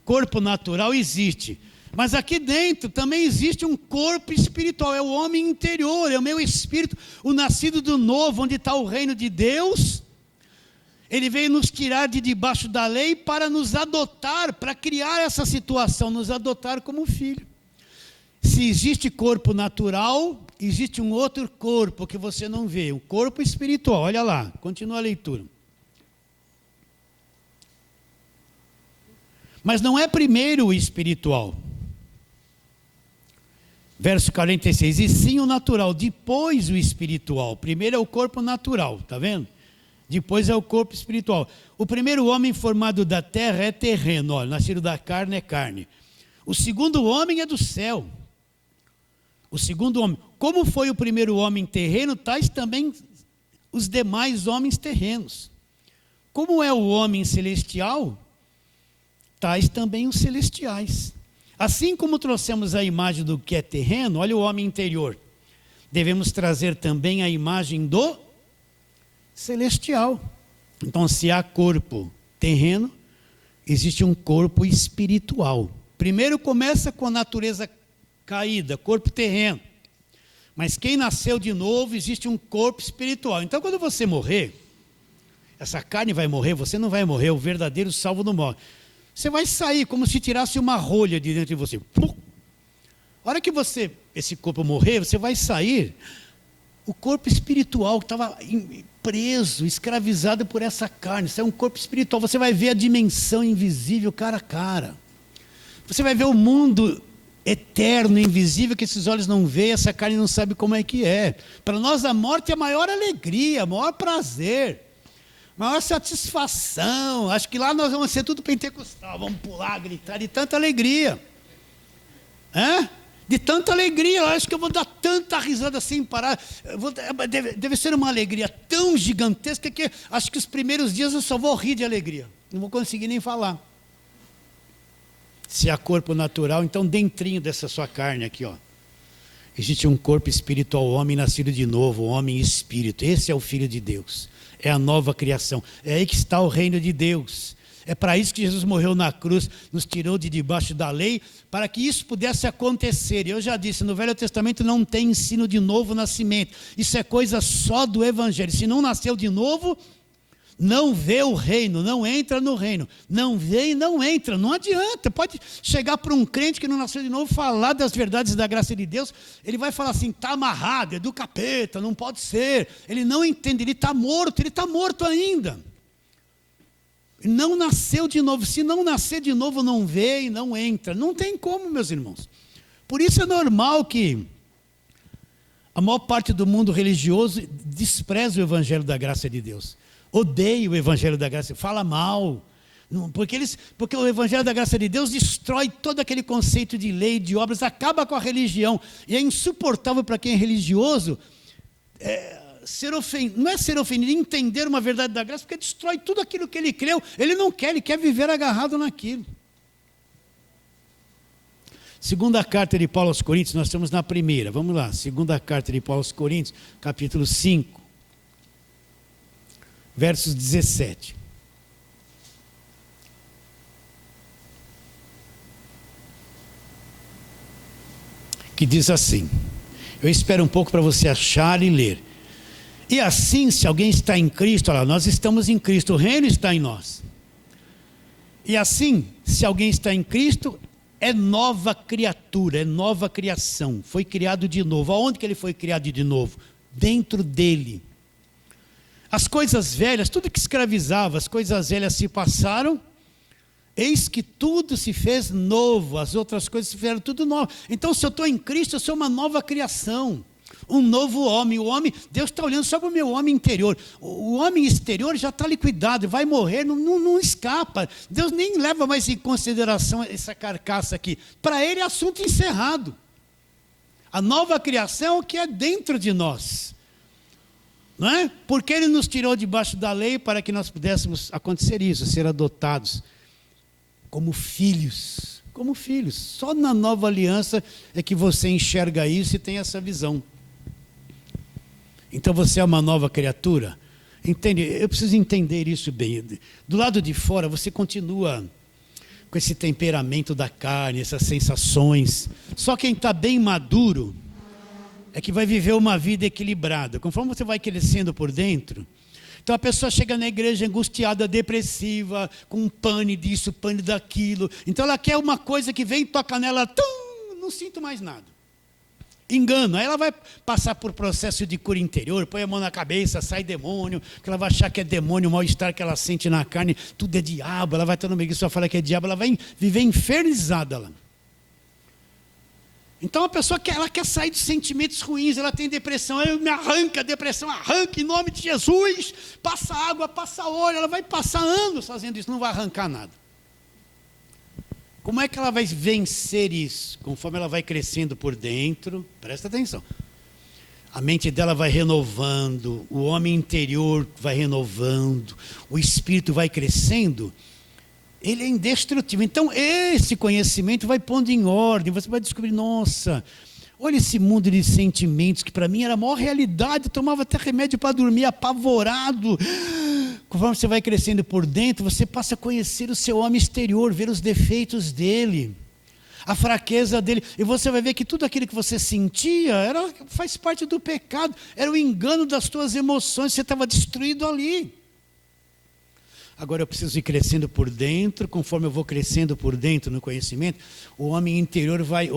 S1: Corpo natural existe. Mas aqui dentro também existe um corpo espiritual. É o homem interior, é o meu espírito, o nascido do novo, onde está o reino de Deus. Ele veio nos tirar de debaixo da lei para nos adotar, para criar essa situação, nos adotar como filho. Se existe corpo natural, existe um outro corpo que você não vê, um corpo espiritual. Olha lá, continua a leitura. Mas não é primeiro o espiritual. Verso 46, e sim o natural, depois o espiritual. Primeiro é o corpo natural, está vendo? Depois é o corpo espiritual. O primeiro homem formado da terra é terreno, olha, nascido da carne é carne. O segundo homem é do céu. O segundo homem. Como foi o primeiro homem terreno, tais também os demais homens terrenos. Como é o homem celestial, tais também os celestiais. Assim como trouxemos a imagem do que é terreno, olha o homem interior, devemos trazer também a imagem do celestial. Então, se há corpo terreno, existe um corpo espiritual. Primeiro começa com a natureza caída, corpo terreno. Mas quem nasceu de novo, existe um corpo espiritual. Então, quando você morrer, essa carne vai morrer, você não vai morrer, o verdadeiro salvo não morre. Você vai sair como se tirasse uma rolha de dentro de você. A hora que esse corpo morrer, você vai sair, o corpo espiritual que estava preso, escravizado por essa carne, isso é um corpo espiritual, você vai ver a dimensão invisível cara a cara. Você vai ver o mundo eterno, invisível, que esses olhos não veem, essa carne não sabe como é que é. Para nós a morte é a maior alegria, o maior prazer, maior satisfação. Acho que lá nós vamos ser tudo pentecostal, vamos pular, gritar de tanta alegria. De tanta alegria, eu acho que eu vou dar tanta risada sem parar. Deve ser uma alegria tão gigantesca que acho que os primeiros dias eu só vou rir de alegria. Não vou conseguir nem falar. Se há corpo natural, então dentrinho dessa sua carne aqui, ó, existe um corpo espiritual, o homem nascido de novo, o homem espírito. Esse é o Filho de Deus. É a nova criação. É aí que está o reino de Deus. É para isso que Jesus morreu na cruz, nos tirou de debaixo da lei, para que isso pudesse acontecer. E eu já disse, no Velho Testamento não tem ensino de novo nascimento. Isso é coisa só do Evangelho. Se não nasceu de novo, não vê o reino, não entra no reino. Não vê e não entra, não adianta. Pode chegar para um crente que não nasceu de novo, falar das verdades da graça de Deus, ele vai falar assim, está amarrado, é do capeta, não pode ser. Ele não entende, ele está morto ainda. Não nasceu de novo. Se não nascer de novo, não vê e não entra. Não tem como, meus irmãos. Por isso é normal que a maior parte do mundo religioso despreza o Evangelho da graça de Deus. Odeia o Evangelho da graça, fala mal. Porque o Evangelho da graça de Deus destrói todo aquele conceito de lei, de obras, acaba com a religião. E é insuportável para quem é religioso ser ofendido, não é ser ofendido, entender uma verdade da graça, porque destrói tudo aquilo que ele creu. Ele não quer, ele quer viver agarrado naquilo. Segunda carta de Paulo aos Coríntios, nós estamos na primeira, vamos lá. Segunda carta de Paulo aos Coríntios, capítulo 5, versos 17. Que diz assim, eu espero um pouco para você achar e ler. E assim, se alguém está em Cristo, olha lá, nós estamos em Cristo, o reino está em nós. E assim, se alguém está em Cristo, é nova criatura, é nova criação, foi criado de novo. Aonde que ele foi criado de novo? Dentro dele. As coisas velhas, tudo que escravizava, as coisas velhas se passaram, eis que tudo se fez novo, as outras coisas se fizeram tudo novo. Então, se eu estou em Cristo, eu sou uma nova criação. Um novo homem, o homem, Deus está olhando só para o meu homem interior. O homem exterior já está liquidado, vai morrer, não escapa. Deus nem leva mais em consideração essa carcaça aqui. Para ele é assunto encerrado. A nova criação é o que é dentro de nós. Não é? Porque ele nos tirou debaixo da lei para que nós pudéssemos acontecer isso, ser adotados como filhos. Como filhos. Só na nova aliança é que você enxerga isso e tem essa visão. Então você é uma nova criatura. Entende? Eu preciso entender isso bem. Do lado de fora você continua com esse temperamento da carne, essas sensações. Só quem está bem maduro é que vai viver uma vida equilibrada. Conforme você vai crescendo por dentro, então a pessoa chega na igreja angustiada, depressiva, com pane disso, pane daquilo. Então ela quer uma coisa que vem e toca nela, não sinto mais nada. engano. Aí ela vai passar por processo de cura interior, põe a mão na cabeça, sai demônio, que ela vai achar que é demônio, o mal-estar que ela sente na carne, tudo é diabo, ela vai estar no meio que só fala que é diabo, ela vai viver infernizada lá. Então a pessoa ela quer sair de sentimentos ruins, ela tem depressão, aí me arranca, a depressão arranca em nome de Jesus, passa água, passa óleo, ela vai passar anos fazendo isso, não vai arrancar nada. Como é que ela vai vencer isso? Conforme ela vai crescendo por dentro, presta atenção. A mente dela vai renovando, o homem interior vai renovando, o espírito vai crescendo, ele é indestrutível. Então esse conhecimento vai pondo em ordem, você vai descobrir, nossa, olha esse mundo de sentimentos que para mim era a maior realidade, eu tomava até remédio para dormir, apavorado. Conforme você vai crescendo por dentro, você passa a conhecer o seu homem exterior, ver os defeitos dele, a fraqueza dele, e você vai ver que tudo aquilo que você sentia faz parte do pecado, era o engano das tuas emoções, você estava destruído ali. Agora eu preciso ir crescendo por dentro, conforme eu vou crescendo por dentro no conhecimento, o homem interior vai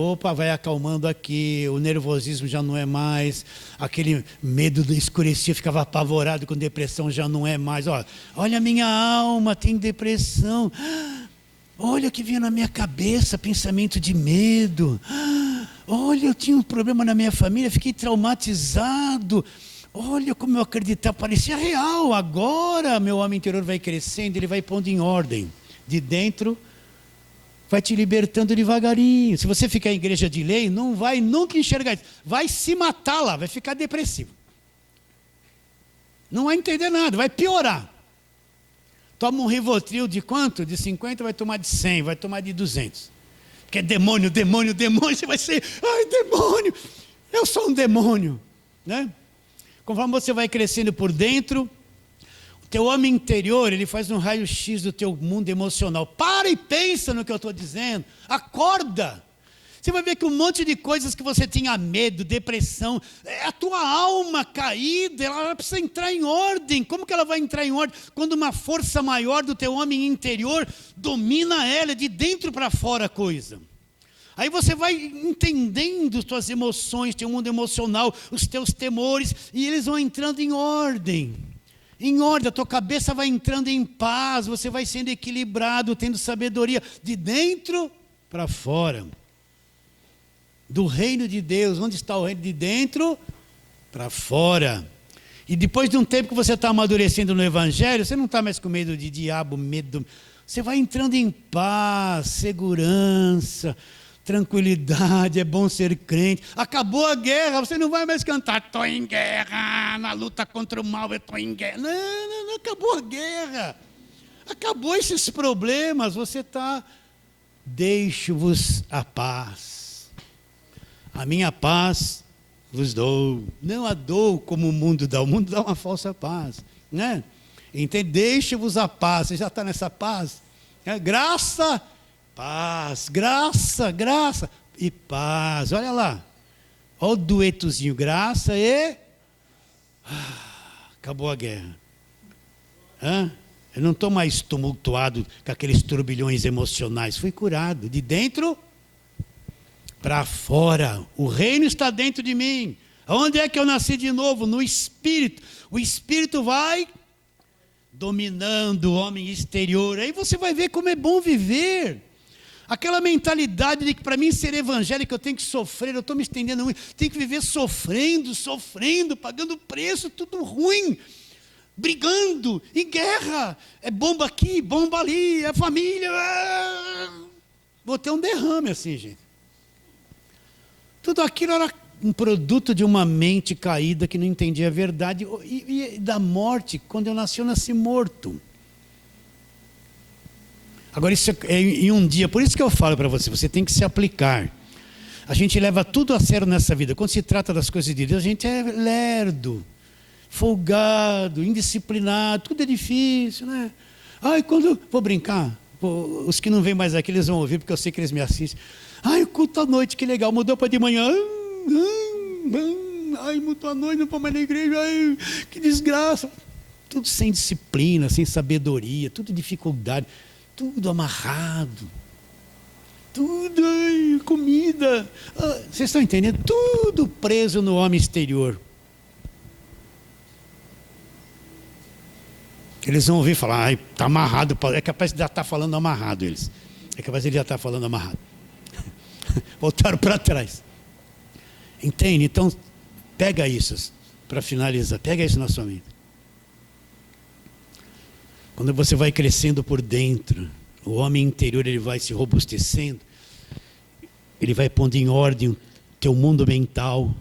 S1: acalmando aqui, o nervosismo já não é mais, aquele medo do escurecer, ficava apavorado com depressão, já não é mais. Olha a minha alma, tem depressão, olha o que vinha na minha cabeça, pensamento de medo, olha, eu tinha um problema na minha família, fiquei traumatizado. Olha como eu acreditava, parecia real. Agora meu homem interior vai crescendo, ele vai pondo em ordem. De dentro, vai te libertando devagarinho. Se você ficar em igreja de lei, não vai nunca enxergar isso. Vai se matar lá, vai ficar depressivo. Não vai entender nada, vai piorar. Toma um Rivotril de quanto? De 50, vai tomar de 100, vai tomar de 200. Porque é demônio, demônio, demônio. Você vai ser, ai demônio, eu sou um demônio, né? Conforme você vai crescendo por dentro, o teu homem interior, ele faz um raio-x do teu mundo emocional. Para e pensa no que eu estou dizendo. Acorda. Você vai ver que um monte de coisas que você tinha medo, depressão, a tua alma caída, ela precisa entrar em ordem. Como que ela vai entrar em ordem? Quando uma força maior do teu homem interior domina ela, de dentro para fora a coisa. Aí você vai entendendo as tuas emoções, teu mundo emocional, os teus temores, e eles vão entrando em ordem. Em ordem, a tua cabeça vai entrando em paz, você vai sendo equilibrado, tendo sabedoria de dentro para fora. Do reino de Deus, onde está o reino? De dentro para fora. E depois de um tempo que você está amadurecendo no Evangelho, você não está mais com medo de diabo, medo. Você vai entrando em paz, segurança, tranquilidade, é bom ser crente. Acabou a guerra, você não vai mais cantar, estou em guerra, na luta contra o mal eu estou em guerra. Não, acabou a guerra. Acabou esses problemas, você está, deixo-vos a paz. A minha paz vos dou. Não a dou como o mundo dá uma falsa paz, né? Então, deixe-vos a paz, você já está nessa paz? Graça, paz, graça e paz. Olha lá, olha o duetozinho, graça e acabou a guerra. Eu não estou mais tumultuado com aqueles turbilhões emocionais, fui curado de dentro para fora. O reino está dentro de mim. Onde é que eu nasci de novo? No Espírito. O Espírito vai dominando o homem exterior. Aí você vai ver como é bom viver. Aquela mentalidade de que para mim ser evangélico eu tenho que sofrer, eu estou me estendendo muito, tenho que viver sofrendo, pagando preço, tudo ruim, brigando, em guerra, é bomba aqui, bomba ali, é família. Vou ter um derrame assim, gente. Tudo aquilo era um produto de uma mente caída que não entendia a verdade e da morte. Quando eu nasci morto. Agora isso é em um dia, por isso que eu falo para você, você tem que se aplicar. A gente leva tudo a sério nessa vida. Quando se trata das coisas de Deus, a gente é lerdo, folgado, indisciplinado, tudo é difícil, né? Quando vou brincar, os que não vêm mais aqui, eles vão ouvir, porque eu sei que eles me assistem. O culto à noite, que legal, mudou para de manhã. Mudou à noite, não vou mais na igreja, que desgraça. Tudo sem disciplina, sem sabedoria, tudo dificuldade, tudo amarrado. tudo, ai, comida. Vocês estão entendendo? Tudo preso no homem exterior. Eles vão ouvir falar, ai, está amarrado. É capaz de já estar falando amarrado eles. É capaz de ele já estar falando amarrado. Voltaram para trás. Entende? Então, pega isso para finalizar. Pega isso na sua mente. Quando você vai crescendo por dentro, o homem interior ele vai se robustecendo, ele vai pondo em ordem o teu mundo mental,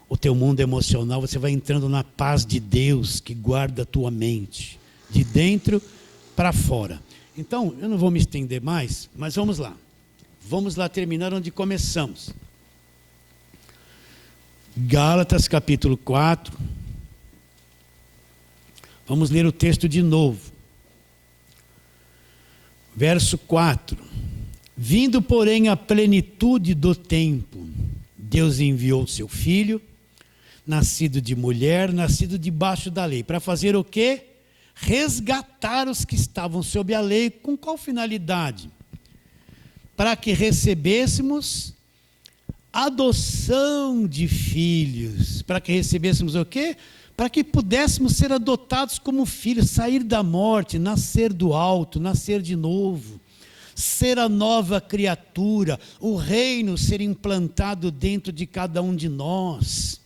S1: o teu mundo emocional, você vai entrando na paz de Deus que guarda a tua mente, de dentro para fora. Então, eu não vou me estender mais, mas vamos lá. Vamos lá terminar onde começamos. Gálatas capítulo 4. Vamos ler o texto de novo. Verso 4. Vindo, porém, a plenitude do tempo, Deus enviou seu Filho, nascido de mulher, nascido debaixo da lei. Para fazer o quê? Resgatar os que estavam sob a lei. Com qual finalidade? Para que recebêssemos adoção de filhos. Para que recebêssemos o quê? Para que pudéssemos ser adotados como filhos, sair da morte, nascer do alto, nascer de novo, ser a nova criatura, o reino ser implantado dentro de cada um de nós.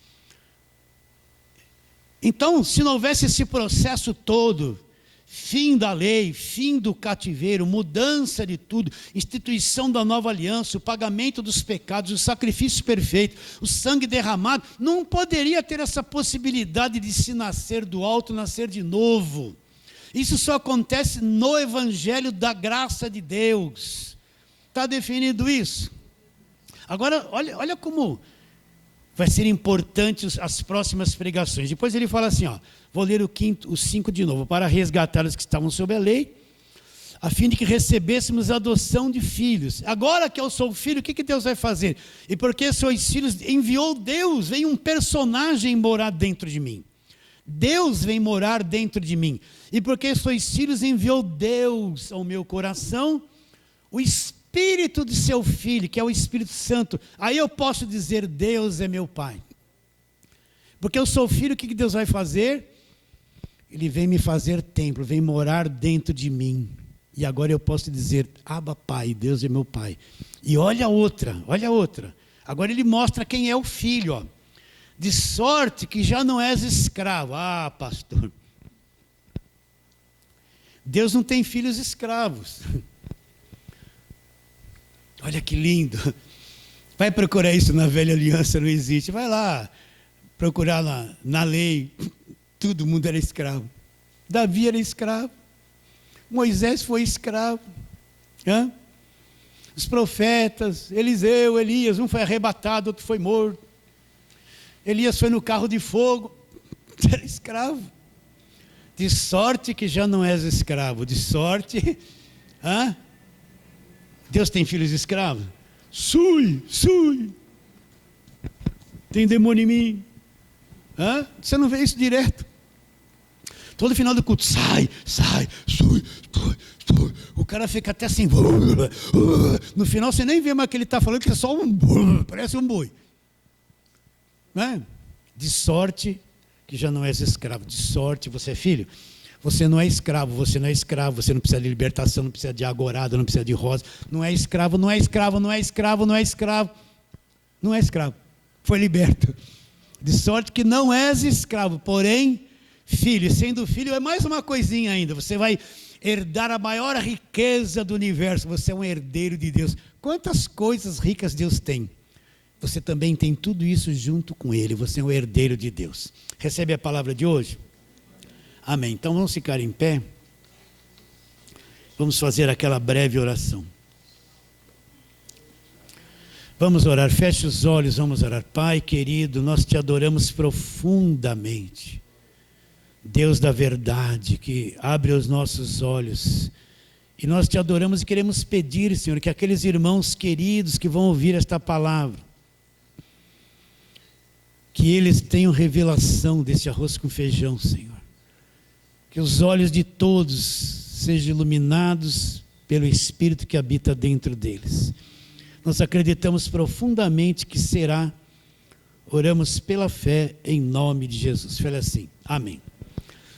S1: Então, se não houvesse esse processo todo, fim da lei, fim do cativeiro, mudança de tudo, instituição da nova aliança, o pagamento dos pecados, o sacrifício perfeito, o sangue derramado, não poderia ter essa possibilidade de se nascer do alto, nascer de novo. Isso só acontece no Evangelho da graça de Deus. Está definido isso? Agora, olha como vai ser importante as próximas pregações. Depois ele fala assim, vou ler o 5 de novo. Para resgatar os que estavam sob a lei, a fim de que recebêssemos a adoção de filhos. Agora que eu sou filho, o que Deus vai fazer? E porque sois filhos, enviou Deus, veio um personagem morar dentro de mim. Deus vem morar dentro de mim. E porque sois filhos, enviou Deus ao meu coração o Espírito de seu Filho, que é o Espírito Santo. Aí eu posso dizer, Deus é meu Pai. Porque eu sou filho, o que Deus vai fazer? Ele vem me fazer templo, vem morar dentro de mim. E agora eu posso dizer, Abba Pai, Deus é meu Pai. E olha outra. Agora ele mostra quem é o filho, De sorte que já não és escravo. Ah, pastor. Deus não tem filhos escravos. Olha que lindo. Vai procurar isso na velha aliança, não existe. Vai lá procurar na lei. Todo mundo era escravo. Davi era escravo. Moisés foi escravo. Os profetas, Eliseu, Elias, um foi arrebatado, outro foi morto. Elias foi no carro de fogo. Era escravo. De sorte que já não és escravo. De sorte. Deus tem filhos escravos? Sui. Tem demônio em mim. Você não vê isso direto. Todo final do culto, sai, sui. O cara fica até assim. No final você nem vê mais o que ele está falando, que é só parece um boi. De sorte que já não és escravo. De sorte, você é filho. Você não é escravo, você não precisa de libertação, não precisa de agorado, não precisa de rosa. Não é escravo. Foi liberto. De sorte que não és escravo, porém filho. E sendo filho é mais uma coisinha ainda. Você vai herdar a maior riqueza do universo. Você é um herdeiro de Deus. Quantas coisas ricas Deus tem? Você também tem tudo isso junto com Ele. Você é um herdeiro de Deus. Recebe a palavra de hoje? Amém. Então vamos ficar em pé. Vamos fazer aquela breve oração. Vamos orar. Feche os olhos, vamos orar. Pai querido, nós te adoramos profundamente. Deus da verdade, que abre os nossos olhos. E nós te adoramos e queremos pedir, Senhor, que aqueles irmãos queridos que vão ouvir esta palavra, que eles tenham revelação desse arroz com feijão, Senhor. Que os olhos de todos sejam iluminados pelo Espírito que habita dentro deles. Nós acreditamos profundamente que será. Oramos pela fé em nome de Jesus. Fale assim, amém.